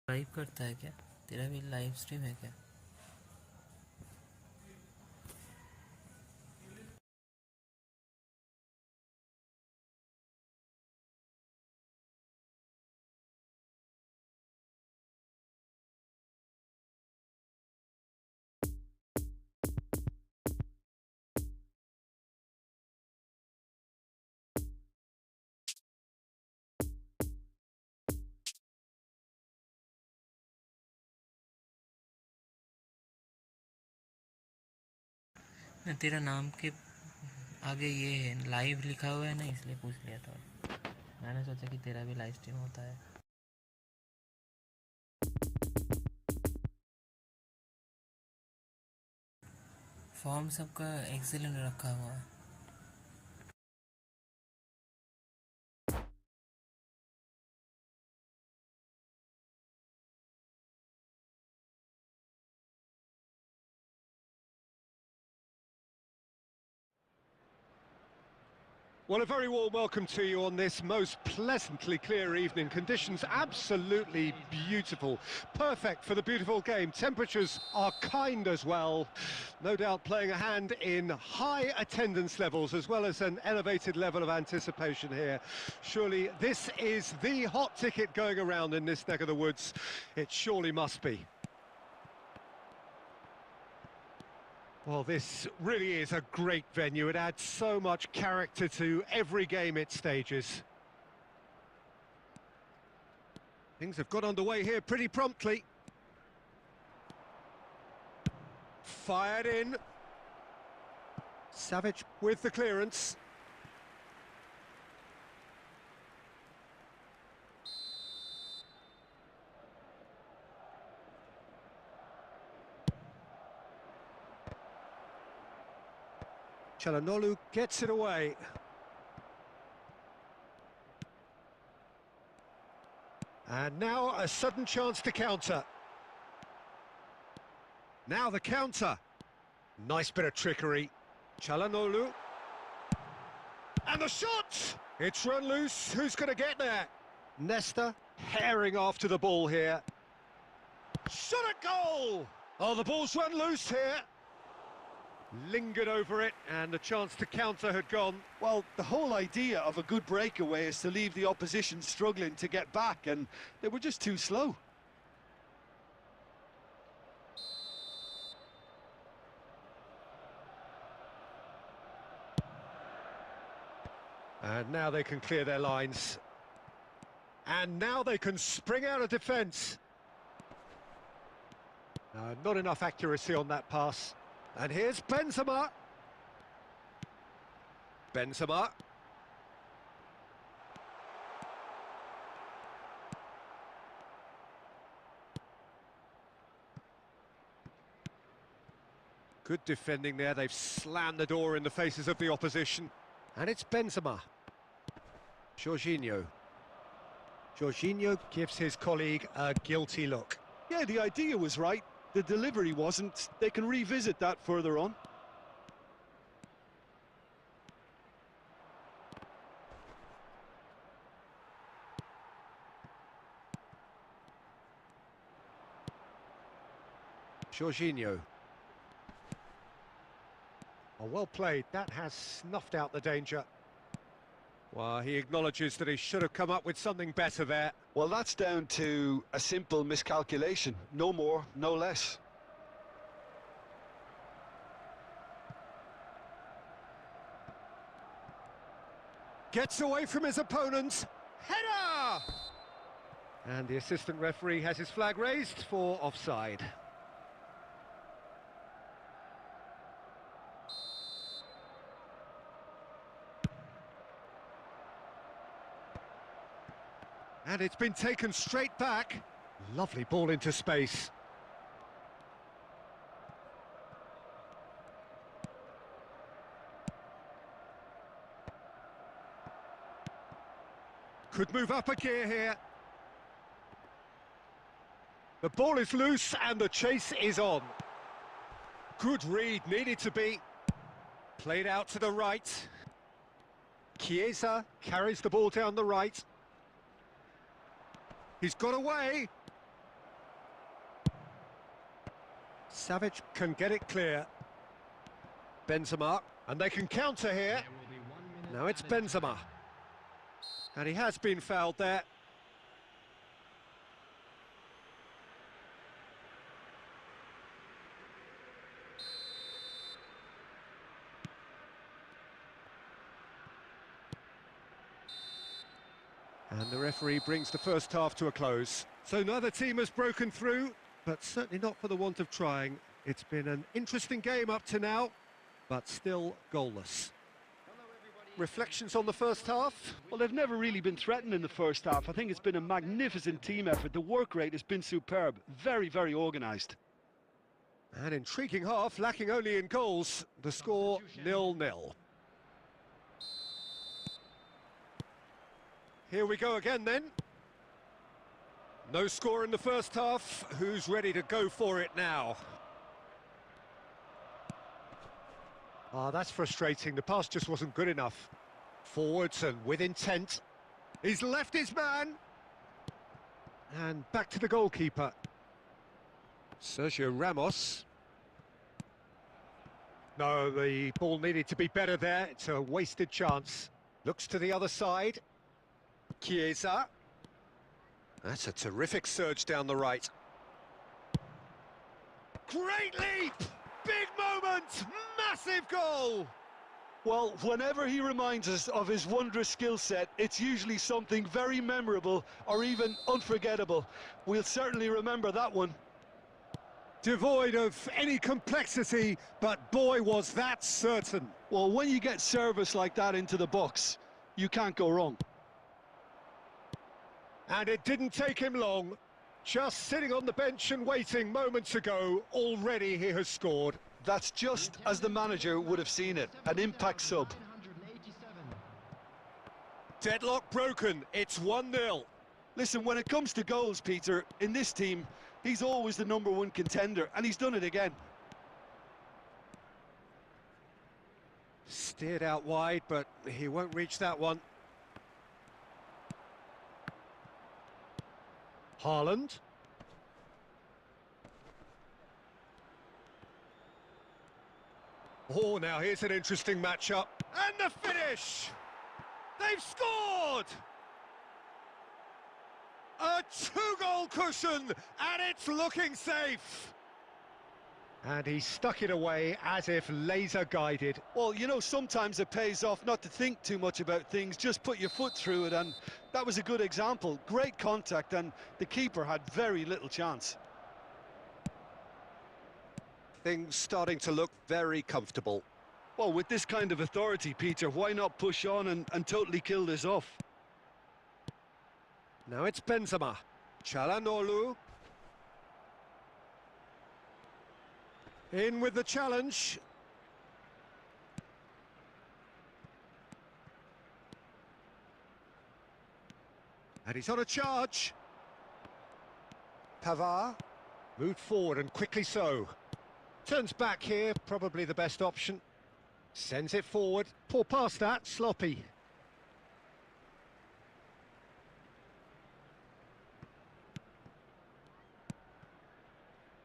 लाइव करता है क्या? तेरा भी लाइव स्ट्रीम है क्या? तेरा नाम के आगे ये है लाइव लिखा हुआ है ना, इसलिए पूछ लिया था. मैंने सोचा कि तेरा भी लाइव स्ट्रीम होता है. फॉर्म सबका एक्सीलेंट रखा हुआ है. Well, a very warm welcome to you on this most pleasantly clear evening. Conditions absolutely beautiful. Perfect for the beautiful game. Temperatures are kind as well. No doubt playing a hand in high attendance levels as well as an elevated level of anticipation here. Surely this is the hot ticket going around in this neck of the woods. It surely must be. Well, this really is a great venue. It adds so much character to every game it stages. Things have got underway here pretty promptly. Fired in. Savage with the clearance. Çalhanoğlu gets it away. And now a sudden chance to counter. Now the counter. Nice bit of trickery. Çalhanoğlu. And the shot! It's run loose. Who's going to get there? Nesta herring after the ball here. Shot at goal! Oh, the ball's run loose here. Lingered over it, and the chance to counter had gone. Well, the whole idea of a good breakaway is to leave the opposition struggling to get back, and they were just too slow. And now they can clear their lines. And now they can spring out of defence. Not enough accuracy on that pass. And here's Benzema. Benzema. Good defending there. They've slammed the door in the faces of the opposition. And it's Benzema. Jorginho. Jorginho gives his colleague a guilty look. Yeah, the idea was right. The delivery wasn't. They can revisit that further on. Jorginho. Oh, well played. That has snuffed out the danger. Well, he acknowledges that he should have come up with something better there. Well, that's down to a simple miscalculation. No more, no less. Gets away from his opponents. Header! And the assistant referee has his flag raised for offside. And it's been taken straight back. Lovely ball into space. Could move up a gear here. The ball is loose and the chase is on. Good read, needed to be. Played out to the right. Chiesa carries the ball down the right. He's got away. Savic can get it clear. Benzema, and they can counter here. Now it's Benzema. And he has been fouled there. And the referee brings the first half to a close. So neither team has broken through, but certainly not for the want of trying. It's been an interesting game up to now, but still goalless. Reflections on the first half? Well, they've never really been threatened in the first half. I think it's been a magnificent team effort. The work rate has been superb. Very, very organised. An intriguing half, lacking only in goals. The score 0-0. Here we go again then. No score in the first half. Who's ready to go for it now? Ah, that's frustrating. The pass just wasn't good enough. Forwards and with intent. He's left his man. And back to the goalkeeper. Sergio Ramos. No, the ball needed to be better there. It's a wasted chance. Looks to the other side. Chiesa. That's a terrific surge down the right. Great leap! Big moment! Massive goal! Well, whenever he reminds us of his wondrous skill set, it's usually something very memorable or even unforgettable. We'll certainly remember that one. Devoid of any complexity, but boy, was that certain. Well, when you get service like that into the box, you can't go wrong. And it didn't take him long. Just sitting on the bench and waiting moments ago, already he has scored. That's just as the manager would have seen it, an impact sub. Deadlock broken, it's 1-0. Listen, when it comes to goals, Peter, in this team, he's always the #1 contender, and he's done it again. Steered out wide, but he won't reach that one. Haaland. Oh, now here's an interesting matchup. And the finish! They've scored! A two-goal cushion, and it's looking safe. And he stuck it away as if laser-guided. Well, you know, sometimes it pays off not to think too much about things, just put your foot through it, and that was a good example. Great contact, and the keeper had very little chance. Things starting to look very comfortable. Well, with this kind of authority, Peter, why not push on and totally kill this off? Now it's Benzema. Çalhanoğlu. In with the challenge. And he's on a charge. Pavard moved forward and quickly so. Turns back here, probably the best option. Sends it forward. Poor pass that, sloppy.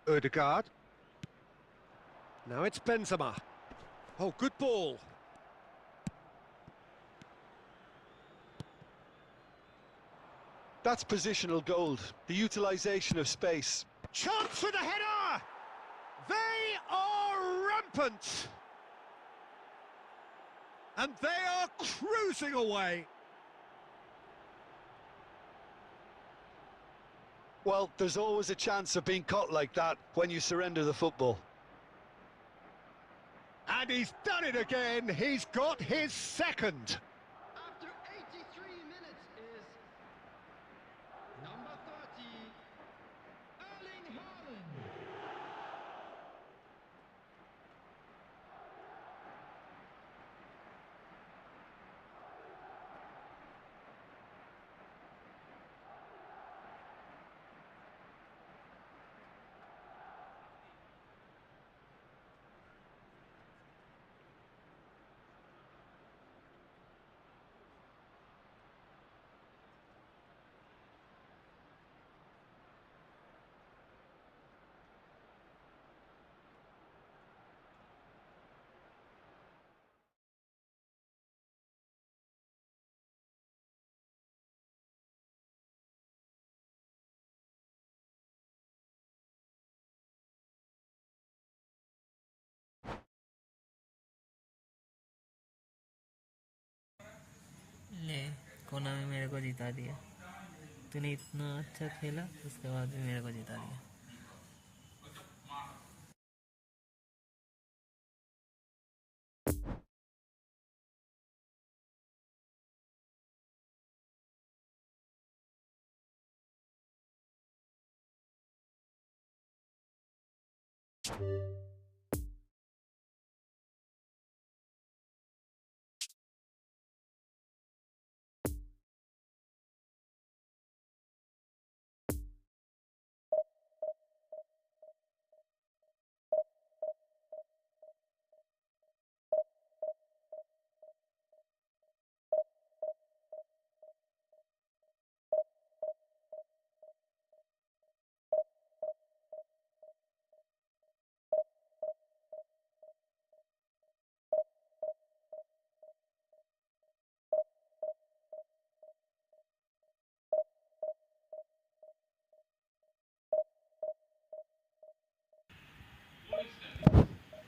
Ødegaard. Now it's Benzema. Oh, good ball. That's positional gold, the utilisation of space. Chance with a header! They are rampant! And they are cruising away. Well, there's always a chance of being caught like that when you surrender the football. And he's done it again. He's got his second. After 83 minutes is number 30, Erling Haaland. ले कोना में मेरे को जिता दिया। तूने इतना अच्छा खेला, उसके बाद भी मेरे को जिता दिया।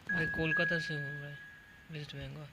मैं कोलकाता से हूँ, मैं West Bengal.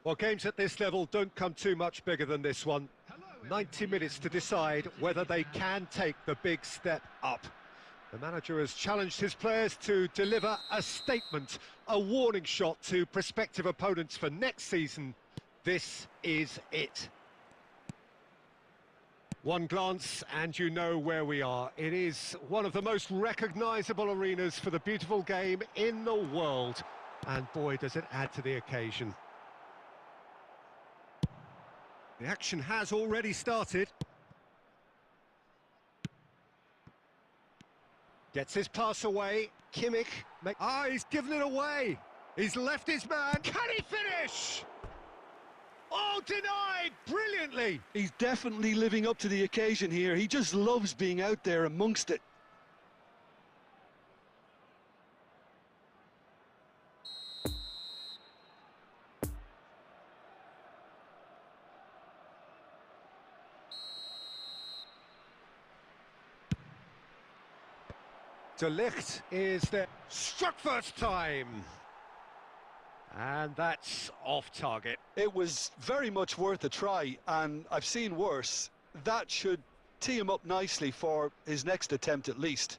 Well, games at this level don't come too much bigger than this one. 90 minutes to decide whether they can take the big step up. The manager has challenged his players to deliver a statement, a warning shot to prospective opponents for next season. This is it. One glance and you know where we are. It is one of the most recognisable arenas for the beautiful game in the world. And boy, does it add to the occasion. The action has already started. Gets his pass away. Kimmich. He's given it away. He's left his man. Can he finish? Oh, denied brilliantly. He's definitely living up to the occasion here. He just loves being out there amongst it. De Ligt is there. Struck first time. And that's off target. It was very much worth a try, and I've seen worse. That should tee him up nicely for his next attempt at least.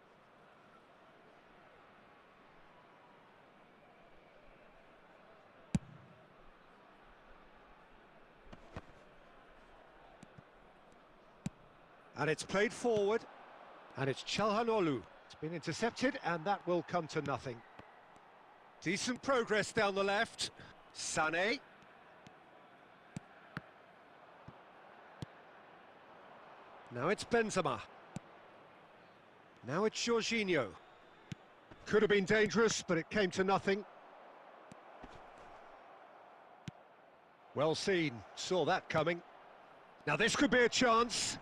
And it's played forward. And it's Çalhanoğlu. It's been intercepted, and that will come to nothing. Decent progress down the left. Sané. Now it's Benzema. Now it's Jorginho. Could have been dangerous, but it came to nothing. Well seen. Saw that coming. Now this could be a chance.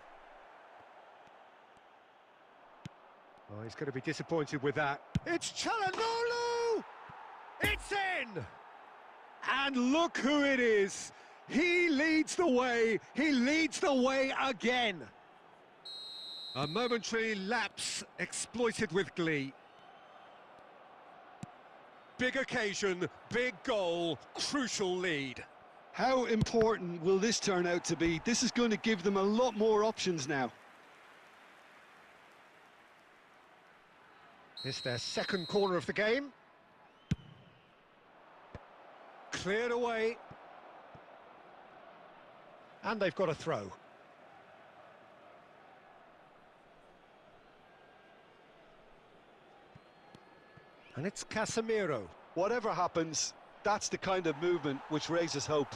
Oh, he's going to be disappointed with that. It's Çalhanoğlu! It's in! And look who it is. He leads the way. He leads the way again. A momentary lapse exploited with glee. Big occasion, big goal, crucial lead. How important will this turn out to be? This is going to give them a lot more options now. It's their second corner of the game. Cleared away. And they've got a throw. And it's Casemiro. Whatever happens, that's the kind of movement which raises hope.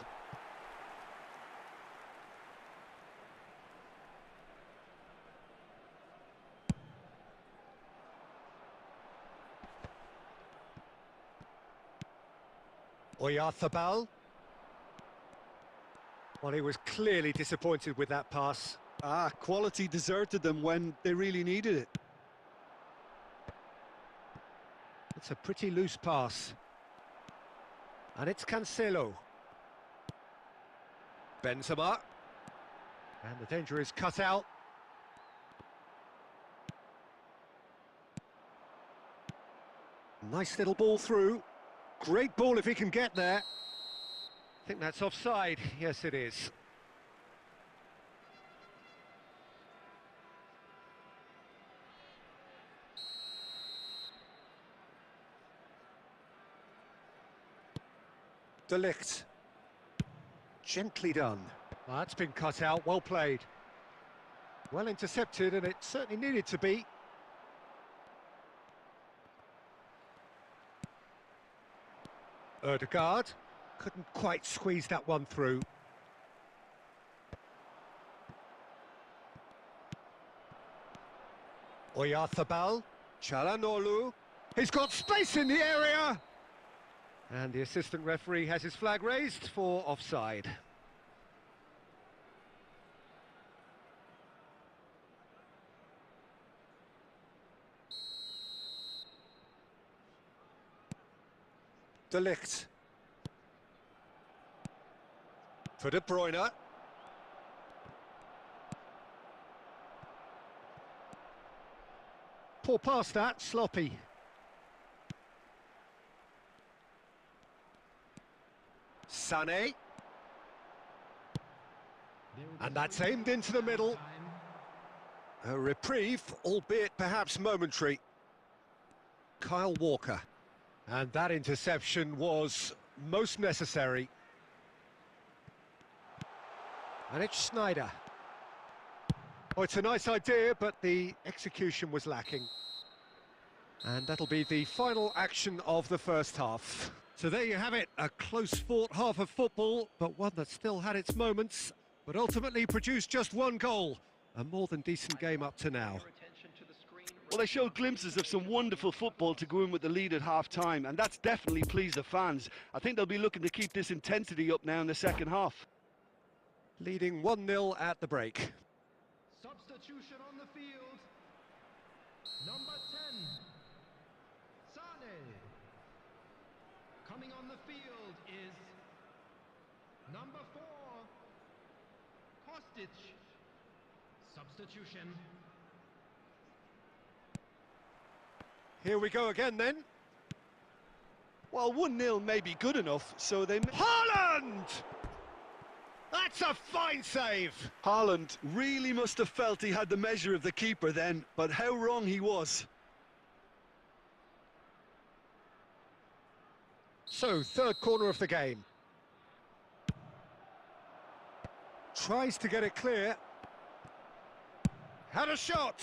Oyarzabal. Well, he was clearly disappointed with that pass. Quality deserted them when they really needed it. It's a pretty loose pass. And it's Cancelo. Benzema. And the danger is cut out. Nice little ball through. Great ball if he can get there. I think that's offside. Yes, it is. De Ligt. Gently done. Well, that's been cut out. Well played. Well intercepted, and it certainly needed to be. Ødegaard couldn't quite squeeze that one through. Oyarzabal, Çalhanoğlu. He's got space in the area! And the assistant referee has his flag raised for offside. De Ligt. For De Bruyne. Poor pass that, sloppy. Sané. And that's aimed into the middle. A reprieve, albeit perhaps momentary. Kyle Walker. And that interception was most necessary. And it's Schneider. Oh, it's a nice idea, but the execution was lacking. And that'll be the final action of the first half. So there you have it, a close-fought half of football, but one that still had its moments, but ultimately produced just one goal. A more than decent game up to now. Well, they showed glimpses of some wonderful football to go in with the lead at half-time, and that's definitely pleased the fans. I think they'll be looking to keep this intensity up now in the second half. Leading 1-0 at the break. Substitution on the field. Number 10, Sane. Coming on the field is number 4, Kostic. Substitution. Here we go again then. Well, 1-0 may be good enough, so they... Haaland! That's a fine save! Haaland really must have felt he had the measure of the keeper then, but how wrong he was. So, third corner of the game. Tries to get it clear. Had a shot!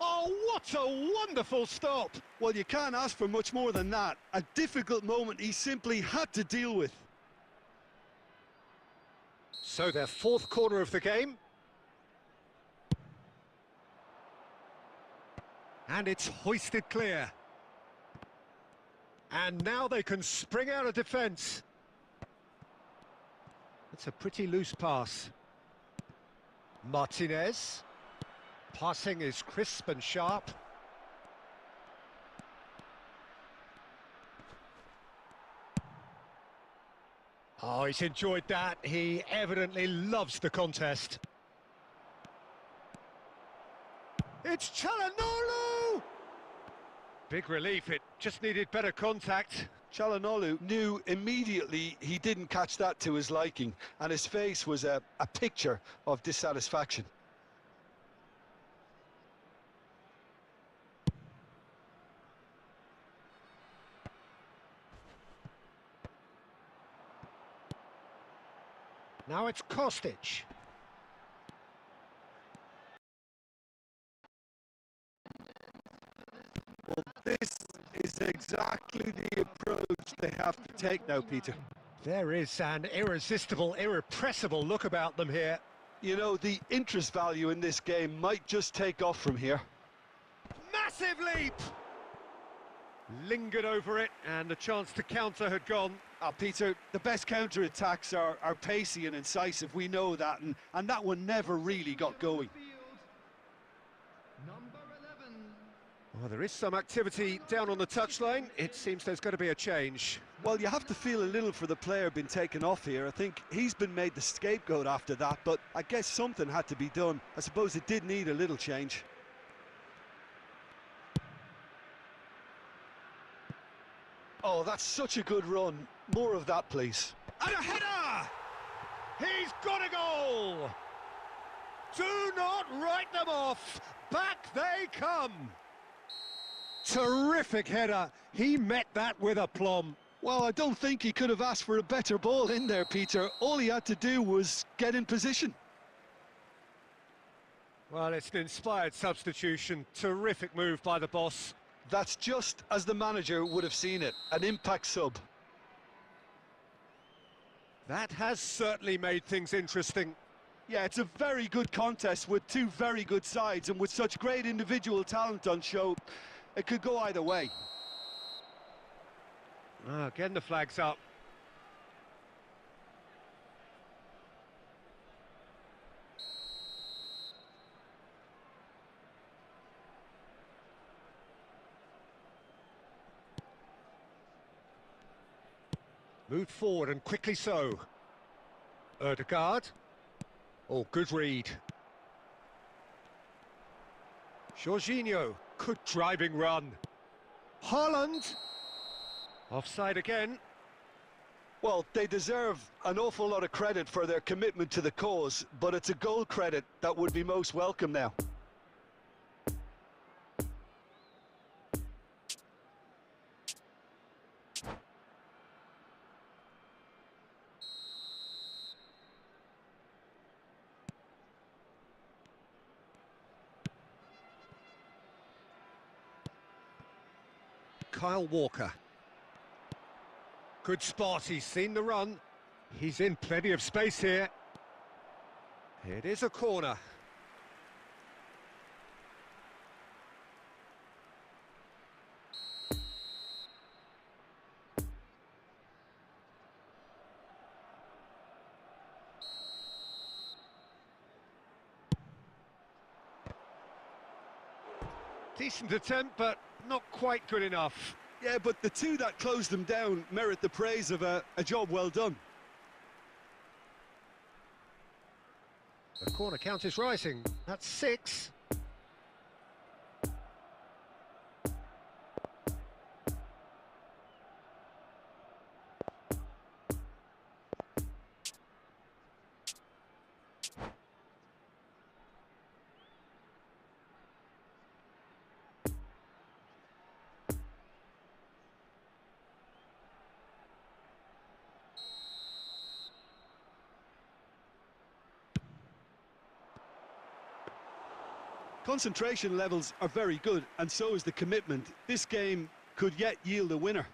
Oh, what a wonderful stop! Well, you can't ask for much more than that. A difficult moment he simply had to deal with. So their fourth corner of the game. And it's hoisted clear. And now they can spring out of defence. It's a pretty loose pass. Martinez. Passing is crisp and sharp. Oh, he's enjoyed that. He evidently loves the contest. It's Çalhanoğlu! Big relief, it just needed better contact. Çalhanoğlu knew immediately he didn't catch that to his liking, and his face was a picture of dissatisfaction. Now it's Kostic. Well, this is exactly the approach they have to take now, Peter. There is an irresistible, irrepressible look about them here. You know, the interest value in this game might just take off from here. Massive leap! Lingered over it, and the chance to counter had gone. Peter, the best counter-attacks are pacey and incisive, we know that, and that one never really got going. Number 11. Well, there is some activity down on the touchline. It seems there's going to be a change. Well, you have to feel a little for the player being taken off here. I think he's been made the scapegoat after that, but I guess something had to be done. I suppose it did need a little change. Oh, that's such a good run. More of that, please. And a header! He's got a goal! Do not write them off! Back they come! Terrific header. He met that with aplomb. Well, I don't think he could have asked for a better ball in there, Peter. All he had to do was get in position. Well, it's an inspired substitution. Terrific move by the boss. That's just as the manager would have seen it, an impact sub. That has certainly made things interesting. Yeah, it's a very good contest with two very good sides, and with such great individual talent on show, it could go either way. Again, the flag's up. Moved forward and quickly so. Ødegaard. Oh, good read. Jorginho. Good driving run. Haaland. Offside again. Well, they deserve an awful lot of credit for their commitment to the cause, but it's a goal credit that would be most welcome now. Kyle Walker. Good spot, he's seen the run. He's in plenty of space here. It is a corner. Decent attempt, but not quite good enough. Yeah, but the two that closed them down merit the praise of a job well done. The corner count is rising. That's 6. Concentration levels are very good, and so is the commitment. This game could yet yield a winner.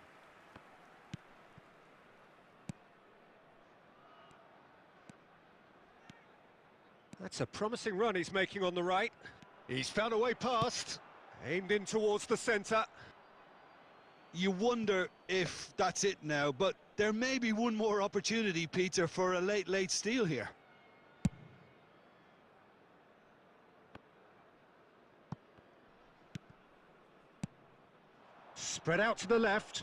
That's a promising run he's making on the right. He's found a way past, aimed in towards the centre. You wonder if that's it now, but there may be one more opportunity, Peter, for a late steal here. Spread out to the left.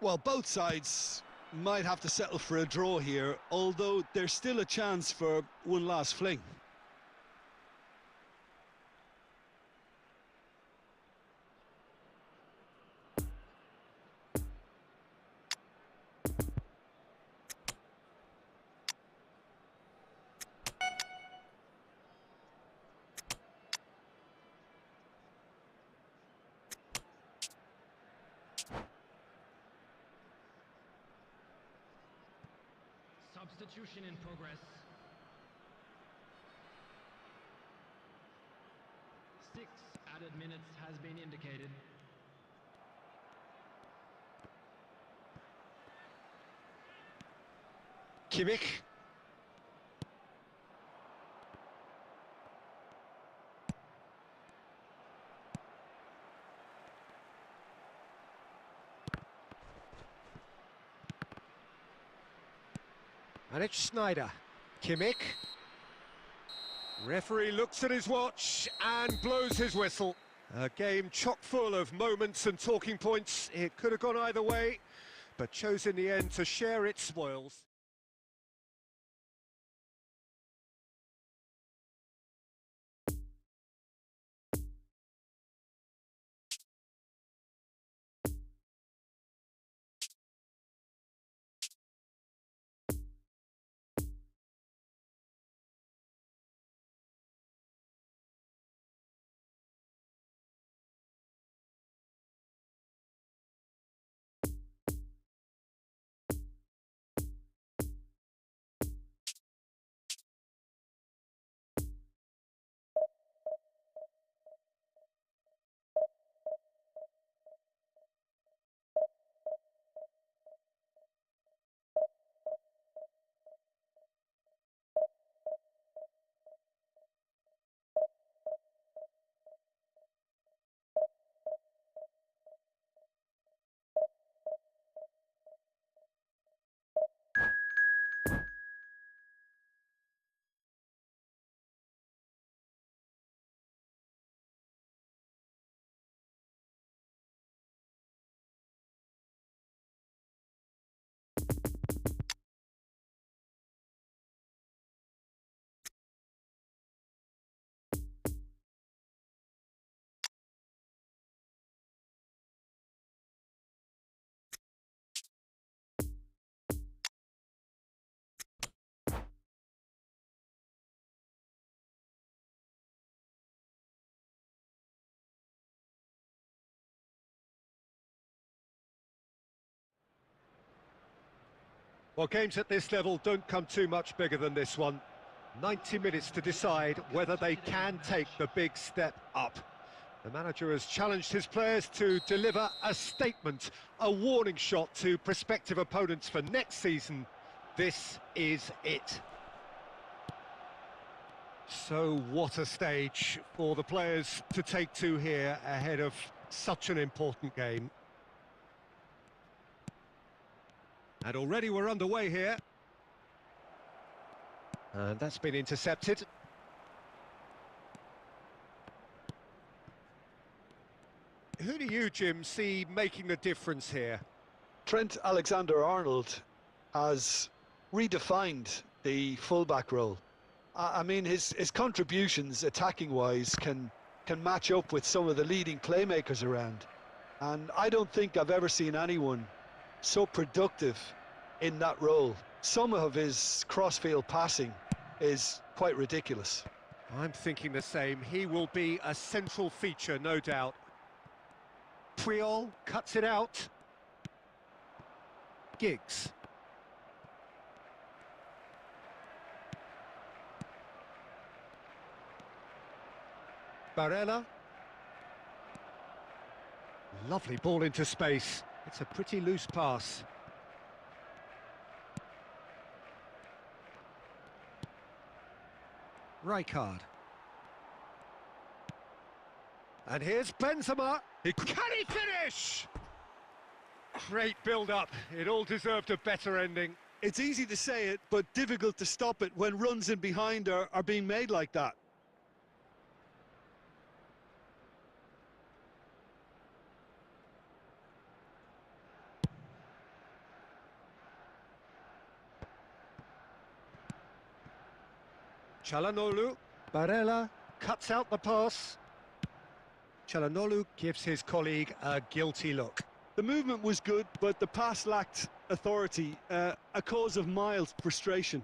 Well, both sides might have to settle for a draw here, although there's still a chance for one last fling. Substitution in progress. 6 added minutes has been indicated. Kimmich. And it's Schneider. Kimmich. Referee looks at his watch and blows his whistle. A game chock full of moments and talking points. It could have gone either way, but chose in the end to share its spoils. Well, games at this level don't come too much bigger than this one. 90 minutes to decide whether they can take the big step up. The manager has challenged his players to deliver a statement, a warning shot to prospective opponents for next season. This is it. So what a stage for the players to take to here ahead of such an important game. And already we're underway here. And that's been intercepted. Who do you, Jim, see making the difference here? Trent Alexander-Arnold has redefined the fullback role. I mean, his contributions attacking-wise can match up with some of the leading playmakers around. And I don't think I've ever seen anyone so productive in that role. Some of his cross-field passing is quite ridiculous. I'm thinking the same. He will be a central feature, no doubt. Puyol cuts it out. Giggs. Barella. Lovely ball into space. It's a pretty loose pass. Rijkaard. And here's Benzema. Can he finish? Great build-up. It all deserved a better ending. It's easy to say it, but difficult to stop it when runs in behind are being made like that. Çalhanoğlu. Barella cuts out the pass. Çalhanoğlu gives his colleague a guilty look. The movement was good, but the pass lacked authority, a cause of mild frustration.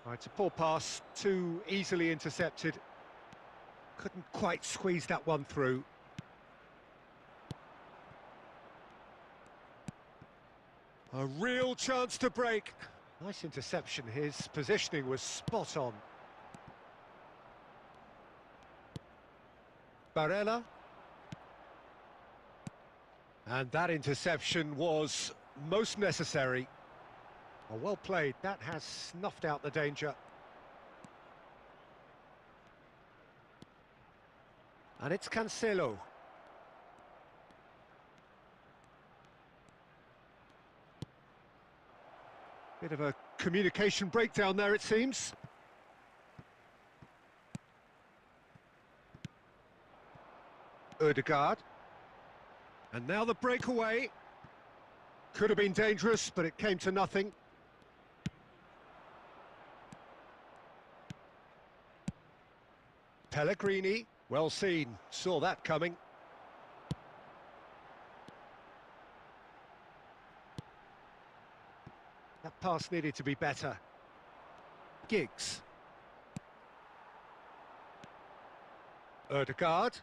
Right, a poor pass, too easily intercepted. Couldn't quite squeeze that one through. A real chance to break. Nice interception. His positioning was spot on. Barella. And that interception was most necessary. Oh, well played. That has snuffed out the danger. And it's Cancelo. Bit of a communication breakdown there, it seems. Ødegaard. And now the breakaway. Could have been dangerous, but it came to nothing. Pellegrini, well seen, saw that coming. That pass needed to be better. Giggs. Ødegaard.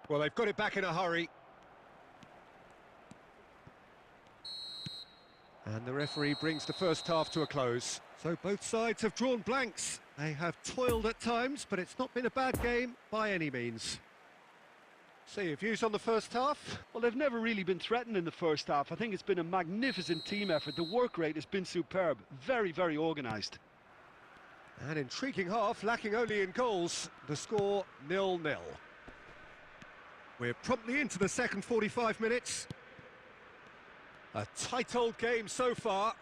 Well, they've got it back in a hurry. And the referee brings the first half to a close. So both sides have drawn blanks. They have toiled at times, but it's not been a bad game by any means. So your views on the first half? Well, they've never really been threatened in the first half. I think it's been a magnificent team effort. The work rate has been superb. Very, very organised. An intriguing half, lacking only in goals. The score 0-0. We're promptly into the second 45 minutes. A tight old game so far.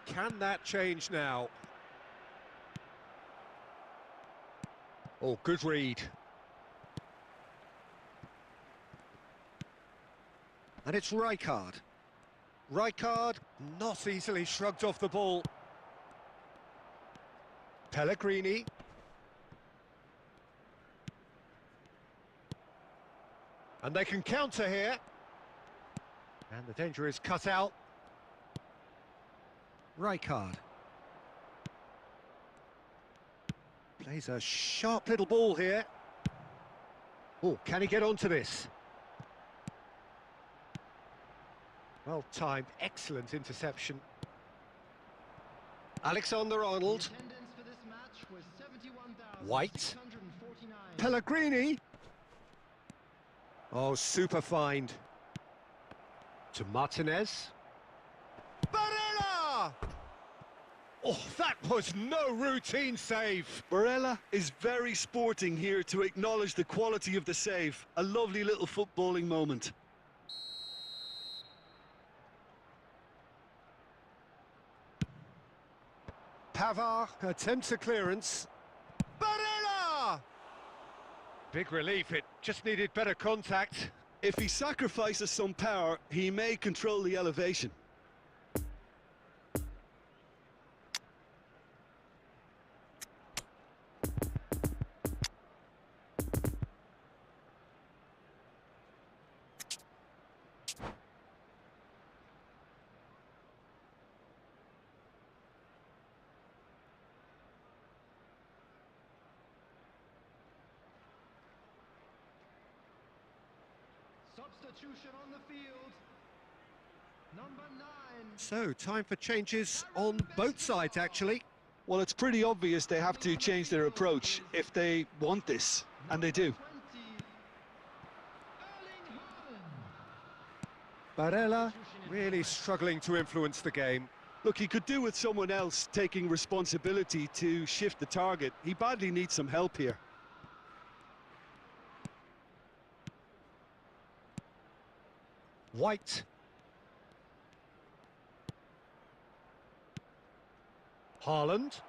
Can that change now? Oh, good read. And it's Rijkaard. Rijkaard not easily shrugged off the ball. Pellegrini. And they can counter here. And the danger is cut out. Rijkaard. Plays a sharp little ball here. Oh, can he get onto this? Well timed, excellent interception. Alexander-Arnold. Attendance for this match was White. 71,649. Pellegrini. Oh, super find. To Martinez. Barella! Oh, that was no routine save. Barella is very sporting here to acknowledge the quality of the save. A lovely little footballing moment. Pavard attempts a clearance. Barella! Big relief, it just needed better contact. If he sacrifices some power, he may control the elevation. Substitution on the field. Number 9. So, time for changes on both sides, actually. Well, it's pretty obvious they have to change their approach if they want this, and they do. 20. Erling Haaland. Barella really struggling to influence the game. Look, he could do with someone else taking responsibility to shift the target. He badly needs some help here. White. Haaland.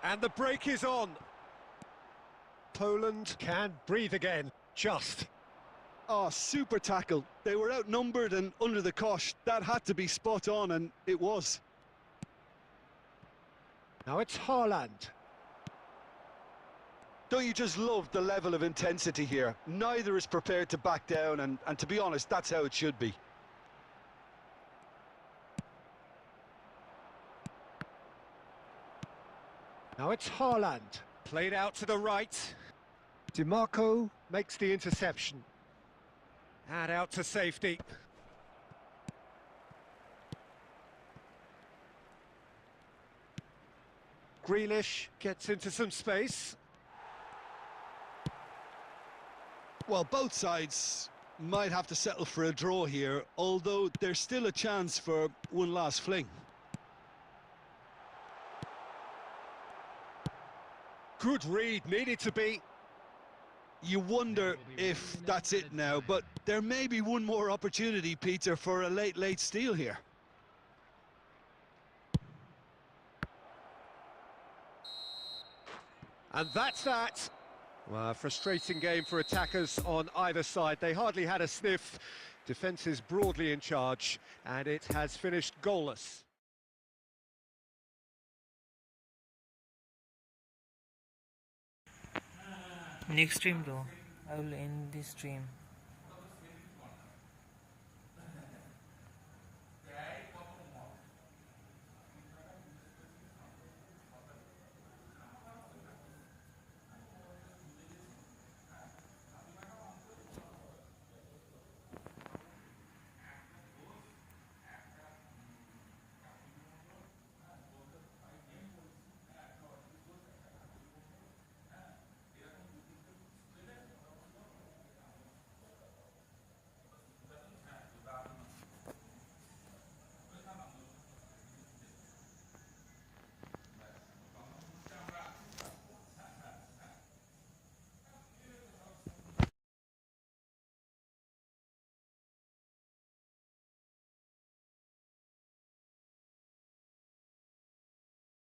And the break is on. Poland can breathe again, just. Oh, super tackle. They were outnumbered and under the cosh. That had to be spot on, and it was. Now it's Haaland. Don't you just love the level of intensity here? Neither is prepared to back down, and to be honest, that's how it should be. Now it's Haaland. Played out to the right. DiMarco makes the interception. And out to safety. Grealish gets into some space. Well, both sides might have to settle for a draw here, although there's still a chance for one last fling. Good read, needed to be. You wonder if that's it now, but there may be one more opportunity, Peter, for a late steal here. And that's that. Well, a frustrating game for attackers on either side. They hardly had a sniff. Defence is broadly in charge, and it has finished goalless. Next stream, though. I will end this stream.